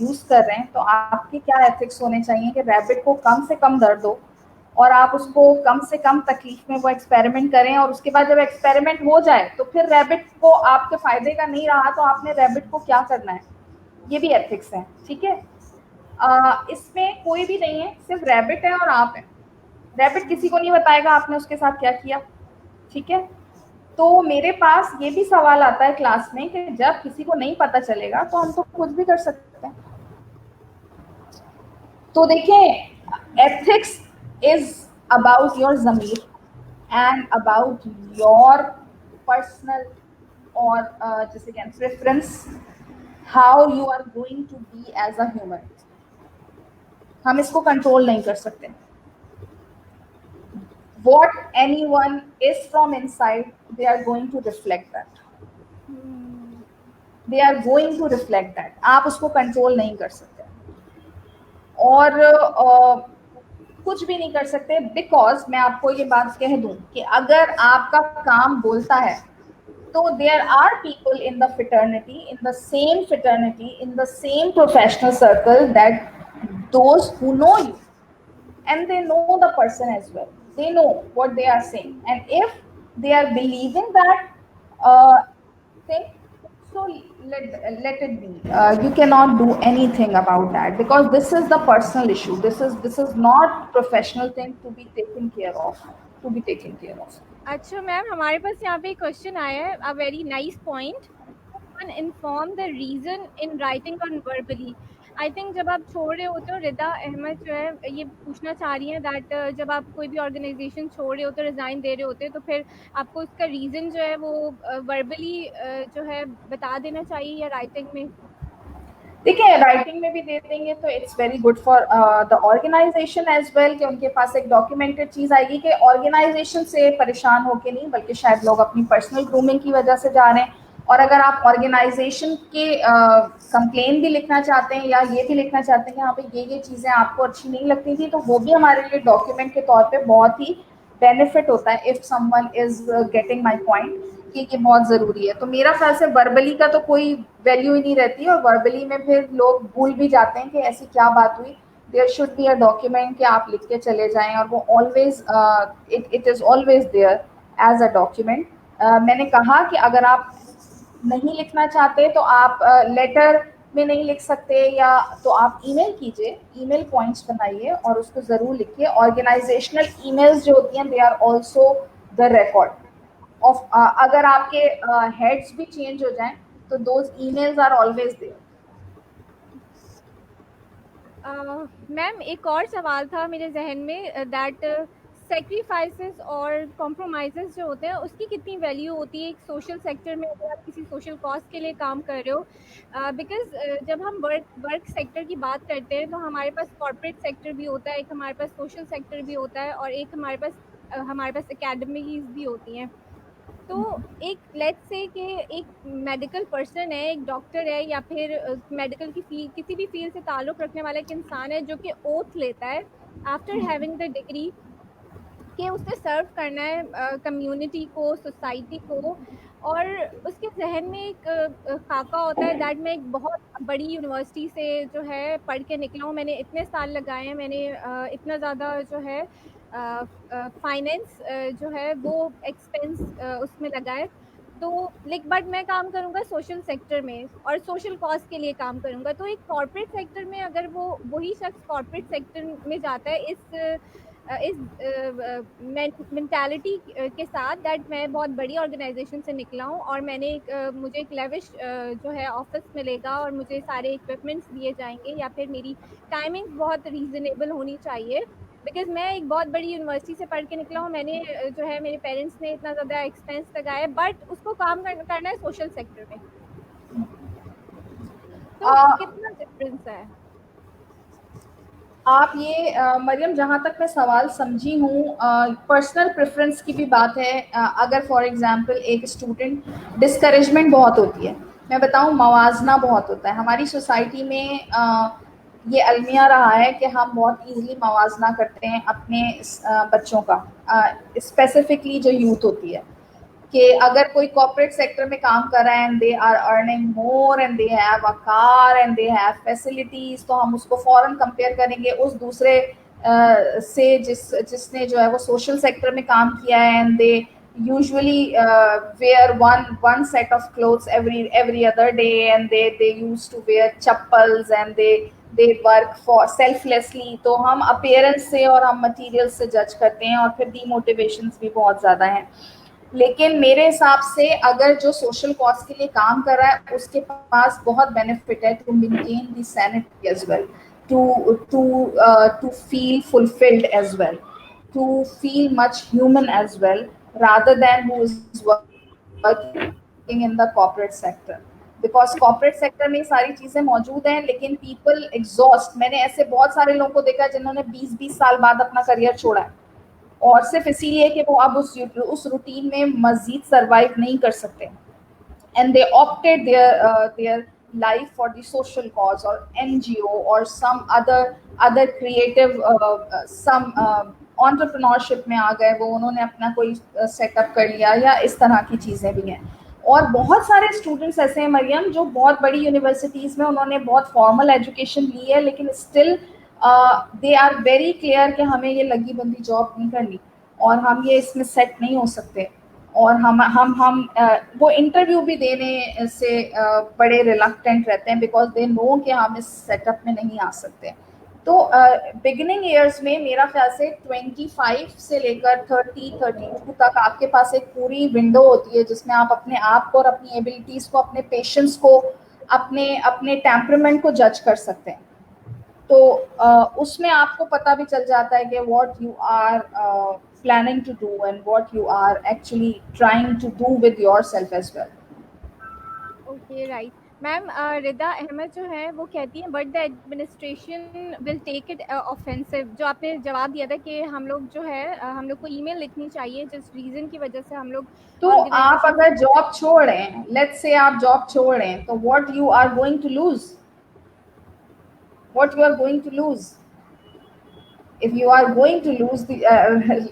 use कर रहे हैं तो आपके क्या एथिक्स होने चाहिए कि रैबिट को कम से कम दर्द हो और आप उसको कम से कम तकलीफ में वो एक्सपेरिमेंट करें, और उसके बाद जब एक्सपेरिमेंट हो जाए तो फिर रैबिट को आपके फायदे का नहीं रहा तो आपने रैबिट को क्या करना है। ये भी एथिक्स है, ठीक है। इसमें कोई भी नहीं है, सिर्फ रैबिट है और आप हैं। रैबिट किसी को नहीं बताएगा आपने उसके साथ क्या किया, ठीक है। तो मेरे पास ये भी सवाल आता है क्लास में कि जब किसी को नहीं पता चलेगा तो हम तो कुछ भी कर सकते हैं। तो देखिए, एथिक्स इज अबाउट योर ज़मीर एंड अबाउट योर पर्सनल और जैसे कि preference, how you are going to be as a human. हम इसको कंट्रोल नहीं कर सकते। What anyone is from inside, they are going to reflect that. They are going to reflect that. आप उसको कंट्रोल नहीं कर सकते और कुछ भी नहीं कर सकते, बिकॉज मैं आपको ये बात कह दूं कि अगर आपका काम बोलता है तो there are people in the fraternity, in the same professional circle, that those who know you and they know the person as well, they know what they are saying, and if they are believing that thing, so let it be. You cannot do anything about that because this is the personal issue. This is not professional thing to be taken care of. अच्छा ma'am, हमारे पास यहाँ पे question आया है, a very nice point, inform the reason in writing और verbally. I think जब आप छोड़ रहे होते हो, रिदा अहमद जो है ये पूछना चाह रही हैं दैट जब आप कोई भी ऑर्गेनाइजेशन छोड़ रहे हो तो रिज़ाइन दे रहे होते हैं तो फिर आपको उसका रीज़न जो है वो वर्बली जो है बता देना चाहिए या राइटिंग में। देखिए, राइटिंग में भी दे देंगे तो it's very good for the organization as well, कि उनके पास एक डॉक्यूमेंटेड चीज़ आएगी कि ऑर्गेनाइजेशन से परेशान होके नहीं बल्कि शायद लोग अपनी पर्सनल ग्रूमिंग की वजह से जा रहे हैं। और अगर आप ऑर्गेनाइजेशन के कंप्लेन भी लिखना चाहते हैं या ये भी लिखना चाहते हैं कि हाँ भाई ये चीज़ें आपको अच्छी नहीं लगती थी, तो वो भी हमारे लिए डॉक्यूमेंट के तौर पे बहुत ही बेनिफिट होता है if someone is getting my point, कि ये बहुत ज़रूरी है। तो मेरा ख्याल से वर्बली का तो कोई वैल्यू ही नहीं रहती, और वर्बली में फिर लोग भूल भी जाते हैं कि ऐसी क्या बात हुई। There should be a document कि आप लिख के चले जाएं, और वो always it is always there as a document. मैंने कहा कि अगर आप नहीं लिखना चाहते तो आप लेटर में नहीं लिख सकते, या तो आप ईमेल कीजिए, ईमेल पॉइंट्स बनाइए और उसको ज़रूर लिखिए। ऑर्गेनाइजेशनल ईमेल्स जो होती हैं they are also the record of, अगर आपके हेड्स भी चेंज हो जाएं तो those emails are always there. Ma'am एक और सवाल था मेरे जहन में, दैट सेक्रीफाइसेस और कॉम्प्रोमाइजेस जो होते हैं उसकी कितनी वैल्यू होती है एक सोशल सेक्टर में अगर आप किसी सोशल कॉज के लिए काम कर रहे हो। बिकॉज जब हम वर्क वर्क सेक्टर की बात करते हैं तो हमारे पास कॉर्पोरेट सेक्टर भी होता है, एक हमारे पास सोशल सेक्टर भी होता है, और एक हमारे पास एकेडमिकीज भी होती हैं। तो एक लेट्स से कि एक मेडिकल पर्सन है, एक डॉक्टर है, या फिर मेडिकल की फील्ड किसी भी फील्ड से ताल्लुक रखने वाला एक इंसान है जो कि ओथ लेता है आफ्टर हैविंग द डिग्री कि उसने सर्व करना है कम्युनिटी को, सोसाइटी को। और उसके जहन में एक खाका होता है दैट मैं एक बहुत बड़ी यूनिवर्सिटी से जो है पढ़ के निकला हूँ, मैंने इतने साल लगाए हैं, मैंने इतना ज़्यादा जो है फाइनेंस जो है वो एक्सपेंस उसमें लगाए। तो लाइक बट मैं काम करूँगा सोशल सेक्टर में और सोशल कॉज के लिए काम करूँगा। तो एक कॉर्पोरेट सेक्टर में अगर वही शख्स कॉर्पोरेट सेक्टर में जाता है इस मेंटालिटी के साथ दैट मैं बहुत बड़ी ऑर्गेनाइजेशन से निकला हूँ और मुझे एक लेविश जो है ऑफिस मिलेगा और मुझे सारे इक्विपमेंट्स दिए जाएंगे, या फिर मेरी टाइमिंग बहुत रीजनेबल होनी चाहिए बिकॉज मैं एक बहुत बड़ी यूनिवर्सिटी से पढ़ के निकला हूँ। मैंने जो है मेरे पेरेंट्स ने इतना ज़्यादा एक्सपेंस लगाया बट उसको काम करना है सोशल सेक्टर में। तो कितना डिफरेंस है? आप ये मरियम, जहाँ तक मैं सवाल समझी हूँ, पर्सनल प्रेफरेंस की भी बात है। अगर फॉर एग्जांपल एक स्टूडेंट, डिस्करेजमेंट बहुत होती है, मैं बताऊँ मवाजना बहुत होता है हमारी सोसाइटी में। ये अलमिया रहा है कि हम बहुत इजीली मवाजना करते हैं अपने बच्चों का, स्पेसिफिकली जो यूथ होती है, कि अगर कोई कॉर्पोरेट सेक्टर में काम कर रहा है and they are earning more and they have a car and they have facilities, तो हम उसको फौरन कंपेयर करेंगे उस दूसरे से जिसने जो है वो सोशल सेक्टर में काम किया है and they usually wear one set of clothes every other day, and they used to wear chappals and they work for selflessly। तो हम appearance से और हम materials से जज करते हैं और फिर demotivations भी बहुत ज़्यादा हैं। लेकिन मेरे हिसाब से अगर जो सोशल कॉज के लिए काम कर रहा है उसके पास बहुत बेनिफिट है to maintain the sanity as well, to feel fulfilled as well, to feel much human as well, rather than who is working in the corporate sector। Because corporate sector में सारी चीजें मौजूद हैं लेकिन पीपल एग्जॉस्ट। मैंने ऐसे बहुत सारे लोगों को देखा जिन्होंने 20-20 साल बाद अपना करियर छोड़ा है, और सिर्फ इसीलिए कि वो अब उस रूटीन में मजीद सरवाइव नहीं कर सकते, and they opted their life for the social cause or NGO or some other creative some entrepreneurship में आ गए, वो उन्होंने अपना कोई सेटअप कर लिया, या इस तरह की चीज़ें भी हैं। और बहुत सारे स्टूडेंट्स ऐसे हैं मरियम जो बहुत बड़ी यूनिवर्सिटीज़ में उन्होंने बहुत फॉर्मल एजुकेशन ली है लेकिन still they are very clear कि हमें ये लगी बंदी जॉब नहीं करनी और हम ये इसमें सेट नहीं हो सकते, और हम वो इंटरव्यू भी देने से बड़े रिलक्टेंट रहते हैं बिकॉज दे नो कि हम इस सेटअप में नहीं आ सकते। तो बिगिनिंग ईयर्स में मेरा ख्याल से 25 से लेकर 30-32 तक आपके पास एक पूरी विंडो होती है जिसमें आप अपने आप को और अपनी एबिलिटीज़ को, अपने पेशेंस को, अपने अपने टेम्परामेंट को जज कर सकते हैं। तो उसमें आपको पता भी चल जाता है कि what you are planning to do and what you are actually trying to do with yourself as well। Okay right ma'am, Rida Ahmed जो है वो कहती हैं but the administration will take it offensive. जो आपने जवाब दिया था कि हम लोग जो है हम लोग को ईमेल लिखनी चाहिए जिस रीजन की वजह से हम लोग। तो आप अगर जॉब छोड़ें, लेट्स से आप जॉब छोड़ें, तो what you are going to lose, what you are going to lose if you are going to lose the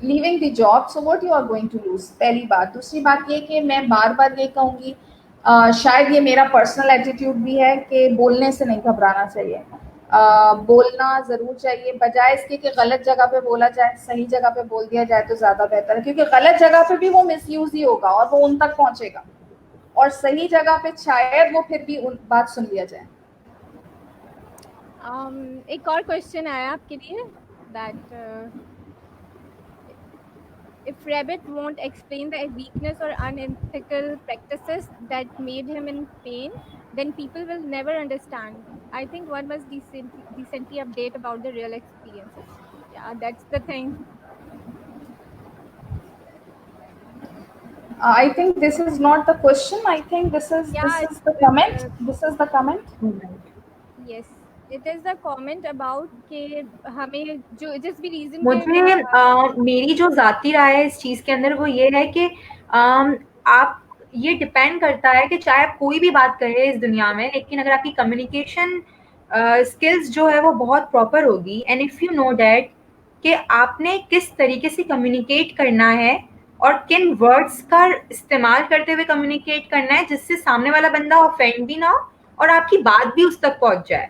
leaving the job, so what you are going to lose। पहली बात। दूसरी बात ये कि मैं बार बार ये कहूँगी, शायद ये मेरा पर्सनल एटीट्यूड भी है कि बोलने से नहीं घबराना चाहिए। बोलना ज़रूर चाहिए, बजाय इसके कि गलत जगह पे बोला जाए, सही जगह पे बोल दिया जाए तो ज़्यादा बेहतर है, क्योंकि गलत जगह पे भी वो मिसयूज ही होगा और वो उन तक पहुँचेगा, और सही जगह पे शायद वो फिर भी उन बात सुन लिया जाए। एक और क्वेश्चन आया आपके लिए, that if Rabbit won't explain the weakness or unethical practices that made him in pain, then people will never understand। I think one must decently update about the real experiences. Yeah, that's the thing. I think this is not the question. I think this is Yeah, the comment. This is the comment. yes, it is the comment about कि हमें जो जिस भी reason के मुझे मेरी जो ज़ाती राय है इस चीज़ के अंदर वो ये है कि आप ये डिपेंड करता है कि चाहे आप कोई भी बात कर रहे हैं इस दुनिया में, लेकिन अगर आपकी कम्युनिकेशन स्किल्स जो है वो बहुत प्रॉपर होगी and if you know that कि आपने किस तरीके से कम्युनिकेट करना है और किन वर्ड्स का इस्तेमाल करते हुए कम्युनिकेट करना है जिससे सामने वाला बंदा ऑफेंड भी ना हो और आपकी बात भी उस तक पहुंच जाए,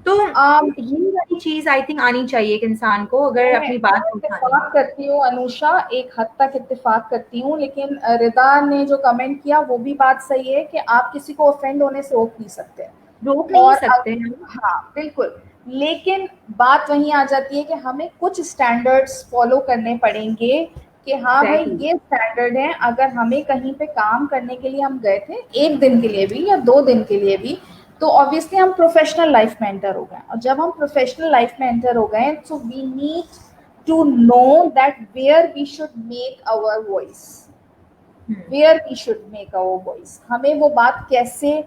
तो ये वाली चीज आई थिंक आनी चाहिए एक इंसान को अगर अपनी बात इत्तेफाक करती हूँ अनुषा, एक हद तक इत्तेफाक करती हूँ, लेकिन रिदा ने जो कमेंट किया वो भी बात सही है कि आप किसी को ऑफेंड होने से रोक नहीं सकते, रोक नहीं सकते हैं। हाँ बिल्कुल, लेकिन बात वहीं आ जाती है कि हमें कुछ स्टैंडर्ड्स फॉलो करने पड़ेंगे कि हाँ भाई ये स्टैंडर्ड है। अगर हमें कहीं पे काम करने के लिए हम गए थे 1 दिन के लिए भी या 2 दिन के लिए भी, तो ऑब्वियसली हम प्रोफेशनल लाइफ में एंटर हो गए, और जब हम प्रोफेशनल लाइफ में एंटर हो गए so we need to know that where we should make our voice, हमें वो बात कैसे,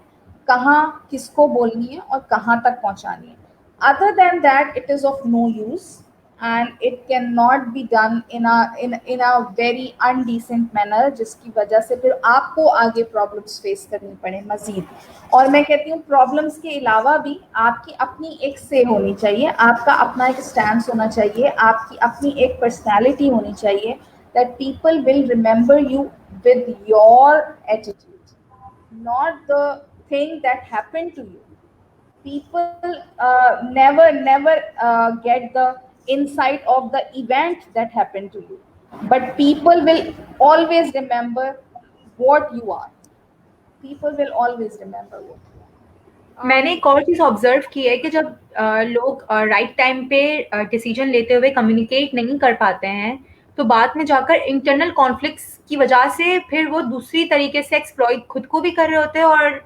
कहाँ, किसको बोलनी है और कहाँ तक पहुँचानी है। Other than that it is of no use and it cannot be done in a very undecent manner, जिसकी वजह से फिर आपको आगे प्रॉब्लम्स फेस करनी पड़े मजीद। और मैं कहती हूँ प्रॉब्लम्स के अलावा भी आपकी अपनी एक से होनी चाहिए, आपका अपना एक स्टैंड होना चाहिए, आपकी अपनी एक पर्सनैलिटी होनी चाहिए, that people will remember you with your attitude, not the thing that happened to you. People never get the insight of the event that happened to you, but people will always remember what you are. People will always remember what you are. मैंने एक और चीज observe की है कि जब लोग right time पे डिसीजन लेते हुए कम्युनिकेट नहीं कर पाते हैं तो बाद में जाकर इंटरनल कॉन्फ्लिक्ट्स की वजह से फिर वो दूसरी तरीके से एक्सप्लॉइट खुद को भी कर रहे होते हैं और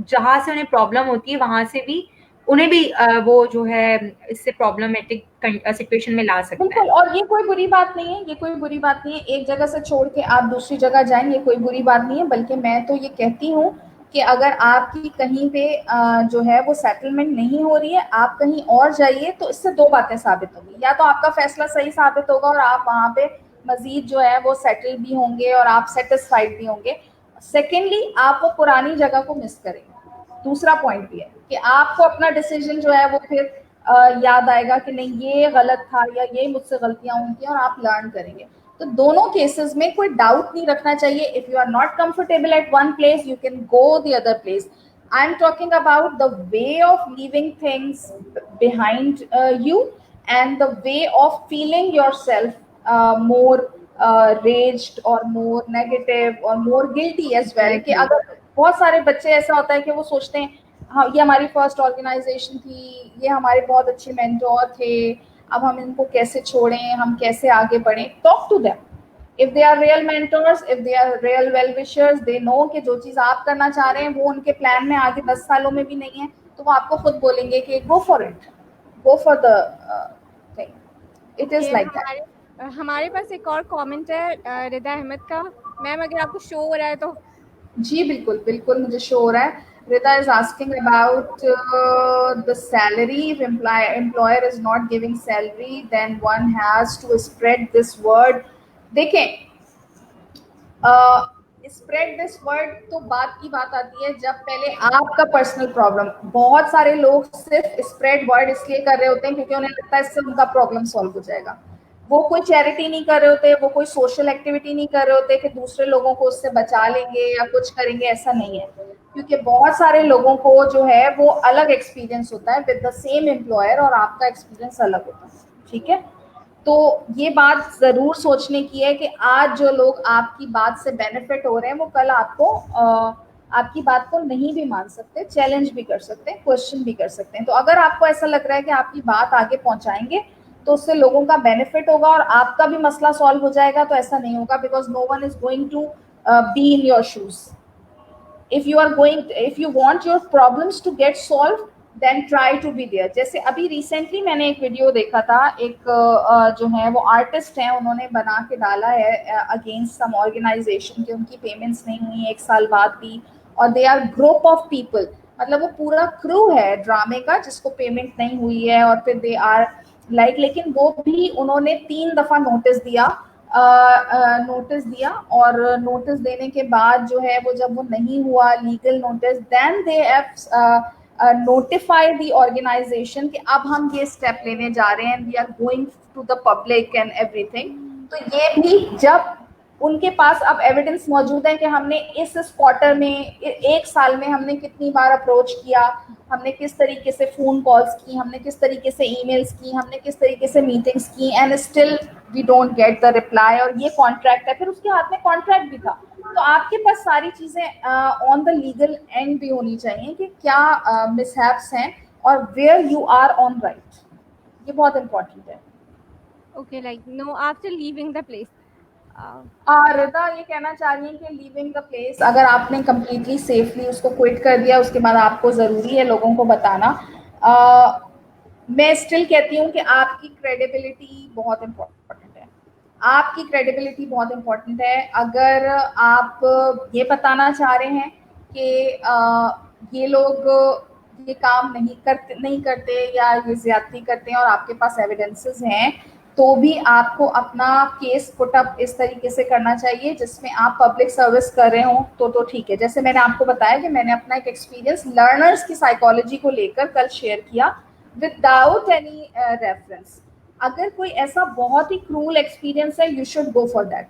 जहां से उन्हें प्रॉब्लम होती है वहां से भी उन्हें भी वो जो है इससे प्रॉब्लमेटिक सिचुएशन में ला सकते हैं। और ये कोई बुरी बात नहीं है, ये कोई बुरी बात नहीं है, एक जगह से छोड़ के आप दूसरी जगह जाएं, ये कोई बुरी बात नहीं है। बल्कि मैं तो ये कहती हूँ कि अगर आपकी कहीं पे जो है वो सेटलमेंट नहीं हो रही है, आप कहीं और जाइए, तो इससे 2 बातें साबित होंगी। या तो आपका फैसला सही साबित होगा और आप वहाँ पे मजीद जो है वो सेटल भी होंगे और आप सेटिस्फाइड भी होंगे। सेकेंडली, आप वो पुरानी जगह को मिस करेंगे। दूसरा पॉइंट भी है कि आपको अपना डिसीजन जो है वो फिर याद आएगा कि नहीं ये गलत था या ये मुझसे गलतियां हुई थी, और आप लर्न करेंगे। तो दोनों केसेस में कोई डाउट नहीं रखना चाहिए। If you are not comfortable at one place, you can go the other place. I am talking about the way of leaving things behind you and the way of feeling yourself more raged और more negative और मोर guilty as well. कि अगर बहुत सारे बच्चे ऐसा होता है कि वो सोचते हैं हाँ ये हमारी फर्स्ट ऑर्गेनाइजेशन थी, ये हमारे बहुत अच्छे मेंटोर थे, अब हम इनको कैसे छोड़ें, हम कैसे आगे बढ़ें। Talk to them. If they are real mentors, if they are real well wishers, they know कि जो चीज़ आप करना चाह रहे हैं वो उनके प्लान में आगे 10 सालों में भी नहीं है, तो वो आपको खुद बोलेंगे कि go for it, go for the thing. It is like that. हमारे पास एक और कमेंट है रिदा अहमद का। मैम अगर आपको शो हो रहा है तो। जी बिल्कुल बिल्कुल मुझे शो हो रहा है। Rita is asking about the salary. If employer is not giving salary, then one has to spread this word. देखें, स्प्रेड दिस वर्ड तो बात की बात आती है जब पहले आपका पर्सनल प्रॉब्लम। बहुत सारे लोग सिर्फ स्प्रेड वर्ड इसलिए कर रहे होते हैं क्योंकि उन्हें लगता है इससे उनका प्रॉब्लम सॉल्व हो जाएगा। वो कोई चैरिटी नहीं कर रहे होते, वो कोई सोशल एक्टिविटी नहीं कर रहे होते कि दूसरे लोगों को उससे बचा लेंगे या कुछ करेंगे, ऐसा नहीं है। क्योंकि बहुत सारे लोगों को जो है वो अलग एक्सपीरियंस होता है विद द सेम एम्प्लॉयर और आपका एक्सपीरियंस अलग होता है, ठीक है। तो ये बात जरूर सोचने की है कि आज जो लोग आपकी बात से बेनिफिट हो रहे हैं वो कल आपको आपकी बात को नहीं भी मान सकते, चैलेंज भी कर सकते हैं, क्वेश्चन भी कर सकते हैं। तो अगर आपको ऐसा लग रहा है कि आपकी बात आगे पहुंचाएंगे तो उससे लोगों का बेनिफिट होगा और आपका भी मसला सॉल्व हो जाएगा, तो ऐसा नहीं होगा। Because no one is going to be in your shoes. If you want your problems to get solved, then try to be there. जैसे अभी रिसेंटली मैंने एक वीडियो देखा था, एक जो है वो आर्टिस्ट हैं, उन्होंने बना के डाला है अगेंस्ट सम ऑर्गेनाइजेशन कि उनकी पेमेंट्स नहीं हुई 1 साल बाद भी, और they are group of people, मतलब वो पूरा क्रू है ड्रामे का जिसको पेमेंट नहीं हुई है, और फिर दे आर लाइक, लेकिन वो भी उन्होंने 3 दफा नोटिस दिया, और नोटिस देने के बाद जो है वो जब वो नहीं हुआ legal notice, then they have notify the organization कि अब हम ये स्टेप लेने जा रहे हैं, we are going to the public and everything. तो ये भी जब उनके पास अब एविडेंस मौजूद है कि हमने इस क्वार्टर में 1 साल में हमने कितनी बार अप्रोच किया, हमने किस तरीके से फ़ोन कॉल्स की, हमने किस तरीके से ईमेल्स की, हमने किस तरीके से मीटिंग्स की, and still we don't get the reply, और ये कॉन्ट्रैक्ट है, फिर उसके हाथ में कॉन्ट्रैक्ट भी था। तो आपके पास सारी चीज़ें ऑन द लीगल एंड भी होनी चाहिए कि क्या मिसहैप्स हैं और where you are on right, ये बहुत इंपॉर्टेंट है। Okay, like no, after leaving the place. रिदा ये कहना चाह रही है कि लीविंग द प्लेस, अगर आपने कम्प्लीटली सेफली उसको क्विट कर दिया, उसके बाद आपको ज़रूरी है लोगों को बताना। मैं स्टिल कहती हूँ कि आपकी क्रेडिबिलिटी बहुत इम्पोर्टेंट है, आपकी क्रेडिबिलिटी बहुत इम्पोर्टेंट है। अगर आप ये बताना चाह रहे हैं कि ये लोग ये काम नहीं करते या ये ज्यादती करते हैं और आपके पास एविडेंसेस हैं, तो भी आपको अपना केस पुट अप इस तरीके से करना चाहिए जिसमें आप पब्लिक सर्विस कर रहे हो, तो ठीक है। जैसे मैंने आपको बताया कि मैंने अपना एक एक्सपीरियंस लर्नर्स की साइकोलॉजी को लेकर कल शेयर किया विदाउट एनी रेफरेंस। अगर कोई ऐसा बहुत ही क्रूल एक्सपीरियंस है, you should go for that,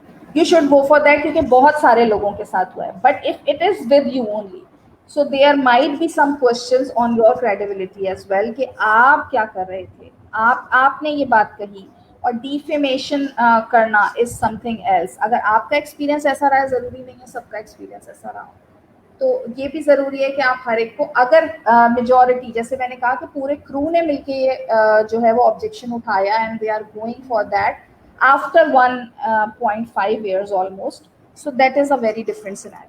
क्योंकि बहुत सारे लोगों के साथ हुआ है। But if it is with you only, so there might be some questions on your credibility as well कि आप क्या कर रहे थे, आपने ये बात कही, और डिफेमेशन करना इज समथिंग एल्स। अगर आपका एक्सपीरियंस ऐसा रहा है, जरूरी नहीं है सबका एक्सपीरियंस ऐसा रहा, तो ये भी ज़रूरी है कि आप हर एक को, अगर मेजॉरिटी जैसे मैंने कहा कि पूरे क्रू ने मिलके ये जो है वो ऑब्जेक्शन उठाया and they are going for that after 1.5 years almost, so that is a very different scenario.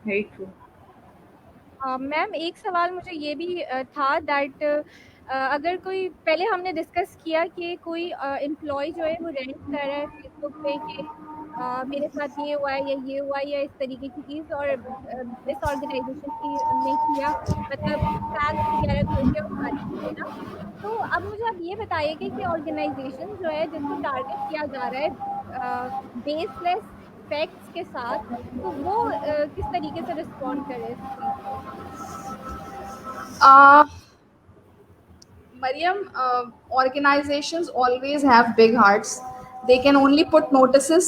Very true. Ma'am एक सवाल मुझे ये भी था दैट अगर कोई, पहले हमने डिस्कस किया कि कोई एम्प्लॉय जो है वो रेंट कर रहा है फेसबुक पे कि मेरे साथ ये हुआ है या ये हुआ है या इस तरीके की चीज़, और इस ऑर्गेनाइजेशन की ने किया, मतलब टैग्स वगैरह करके वो सारी चीज़ें ना। तो अब मुझे आप ये बताइए कि ऑर्गेनाइजेशन जो है जिनको टारगेट किया जा रहा है बेसलेस फैक्ट्स के साथ, तो वो किस तरीके से रिस्पॉन्ड करे इस चीज़ पे? Mariam, organizations always have big hearts. They can only put notices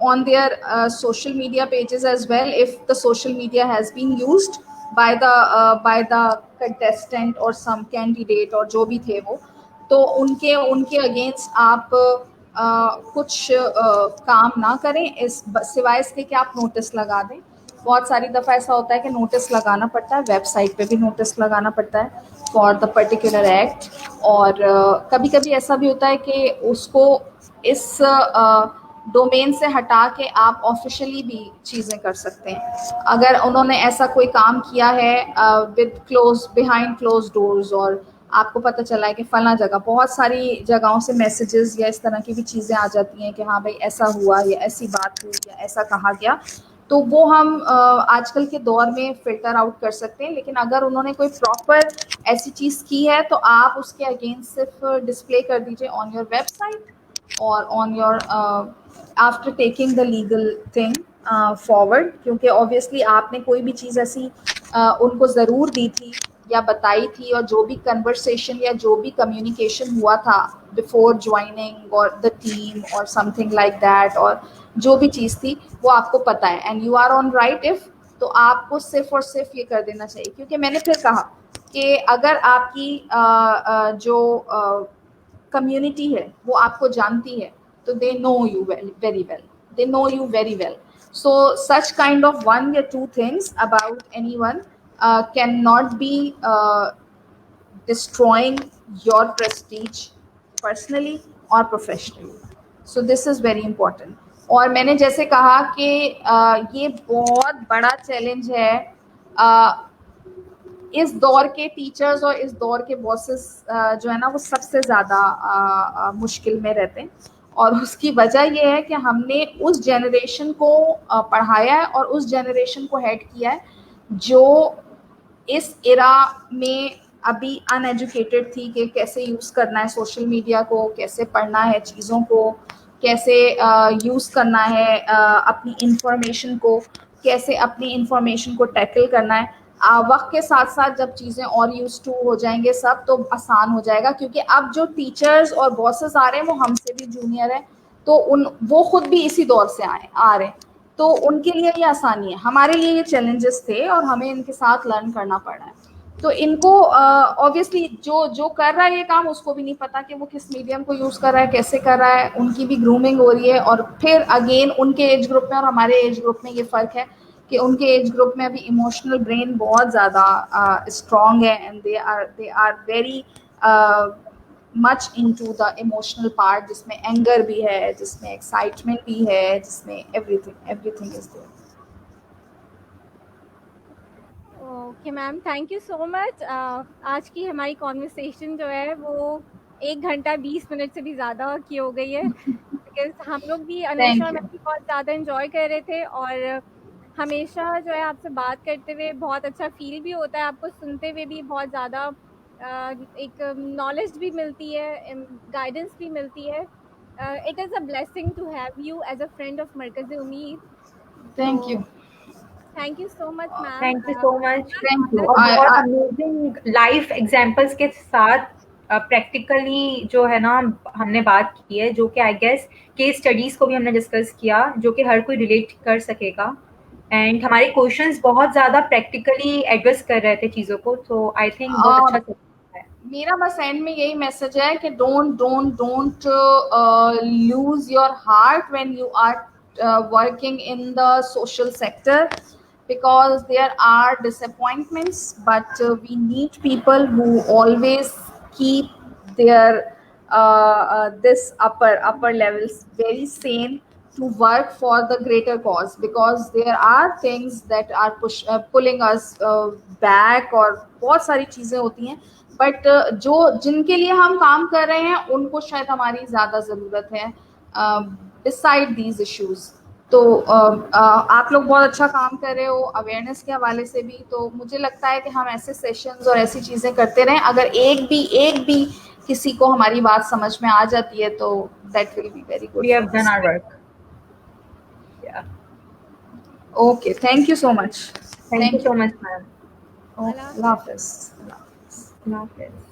on their social media pages as well if the social media has been used by the contestant or some candidate और जो भी थे वो, तो उनके against आप कुछ काम ना करें, इस सिवाय इसके कि आप नोटिस लगा दें। बहुत सारी दफ़ा ऐसा होता है कि नोटिस लगाना पड़ता है, वेबसाइट पे भी नोटिस लगाना पड़ता है फॉर द पर्टिकुलर एक्ट, और कभी कभी ऐसा भी होता है कि उसको इस डोमेन से हटा के आप ऑफिशियली भी चीज़ें कर सकते हैं। अगर उन्होंने ऐसा कोई काम किया है बिहाइंड क्लोज डोर्स, और आपको पता चला है कि फला जगह, बहुत सारी जगहों से मैसेजेस या इस तरह की भी चीज़ें आ जाती हैं कि हाँ भाई ऐसा हुआ या ऐसी बात हुई या ऐसा कहा गया, तो वो हम आजकल के दौर में फ़िल्टर आउट कर सकते हैं। लेकिन अगर उन्होंने कोई प्रॉपर ऐसी चीज़ की है तो आप उसके अगेंस्ट सिर्फ डिस्प्ले कर दीजिए ऑन योर वेबसाइट और on your after taking the legal thing forward, क्योंकि ऑब्वियसली आपने कोई भी चीज़ ऐसी उनको ज़रूर दी थी या बताई थी, और जो भी कन्वर्सेशन या जो भी कम्युनिकेशन हुआ था बिफोर ज्वाइनिंग और द टीम और समथिंग लाइक दैट, और जो भी चीज़ थी वो आपको पता है and you are on right if, तो आपको सिर्फ और सिर्फ ये कर देना चाहिए। क्योंकि मैंने फिर कहा कि अगर आपकी जो कम्युनिटी है वो आपको जानती है, तो they know you very well, so such kind of 1 or 2 things about anyone cannot be destroying your prestige personally or professionally, so this is very important। और मैंने जैसे कहा कि ये बहुत बड़ा चैलेंज है इस दौर के टीचर्स और इस दौर के बॉसेस जो है ना वो सबसे ज़्यादा मुश्किल में रहते हैं, और उसकी वजह ये है कि हमने उस जनरेशन को पढ़ाया है और उस जनरेशन को हेड किया है जो इस इरा में अभी अनएजुकेटेड थी कि कैसे यूज़ करना है सोशल मीडिया को, कैसे पढ़ना है चीज़ों को, कैसे यूज़ करना है अपनी इंफॉर्मेशन को, कैसे अपनी इंफॉर्मेशन को टैकल करना है। वक्त के साथ साथ जब चीज़ें और यूज टू हो जाएंगे सब तो आसान हो जाएगा, क्योंकि अब जो टीचर्स और बॉसेस आ रहे हैं वो हमसे भी जूनियर है, तो वो खुद भी इसी दौर से आ रहे हैं, तो उनके लिए ये आसानी है। हमारे लिए ये चैलेंजेस थे और हमें इनके साथ लर्न करना पड़ा है। तो इनको ऑब्वियसली जो कर रहा है ये काम उसको भी नहीं पता कि वो किस मीडियम को यूज़ कर रहा है, कैसे कर रहा है, उनकी भी ग्रूमिंग हो रही है। और फिर अगेन उनके एज ग्रुप में और हमारे एज ग्रुप में ये फ़र्क है कि उनके एज ग्रुप में अभी इमोशनल ब्रेन बहुत ज़्यादा स्ट्रॉन्ग है, and they are very much into the emotional part, जिसमें एंगर भी है, जिसमें एक्साइटमेंट भी है, जिसमें everything is there. Okay ma'am, thank you so much. आज की हमारी कॉन्वर्सेशन जो है वो 1 घंटा 20 मिनट से भी ज़्यादा की हो गई है, बिकॉज हम लोग भी अनुषा और मैं भी बहुत ज़्यादा इंजॉय कर रहे थे, और हमेशा जो है आपसे बात करते हुए बहुत अच्छा फील भी होता है, आपको सुनते हुए भी बहुत ज़्यादा एक नॉलेज भी मिलती है, गाइडेंस भी मिलती है। It is a blessing to have you as a friend of Markaz Umeed. Thank you. Thank you so much ma'am. Thank you so much. Thank you. और बहुत अमेजिंग लाइफ एग्जांपल्स के साथ प्रैक्टिकली जो है ना हमने बात की है, जो कि आई गेस केस स्टडीज को भी हमने डिस्कस किया, जो कि हर कोई रिलेट कर सकेगा, एंड हमारे क्वेश्चंस बहुत ज्यादा प्रैक्टिकली एड्रेस कर रहे थे चीजों को, तो आई थिंक बहुत अच्छा है। मेरा बस एंड में यही मैसेज है कि don't lose your heart when you are working in the social sector, because there are disappointments, but we need people who always keep their this upper levels very sane to work for the greater cause, because there are things that are pulling us back, और बहुत सारी चीज़ें होती हैं, but जो जिनके लिए हम काम कर रहे हैं उनको शायद हमारी ज़्यादा ज़रूरत है डिसाइड दीज इश्यूज। तो आप लोग बहुत अच्छा काम कर रहे हो अवेयरनेस के हवाले से भी, तो मुझे लगता है कि हम ऐसे सेशंस और ऐसी चीज़ें करते रहें। अगर एक भी किसी को हमारी बात समझ में आ जाती है तो that will be very good. We have done our work. Okay, thank you so much. Thank you so much ma'am. अल्लाह हाफिज़। अल्लाह हाफिज़।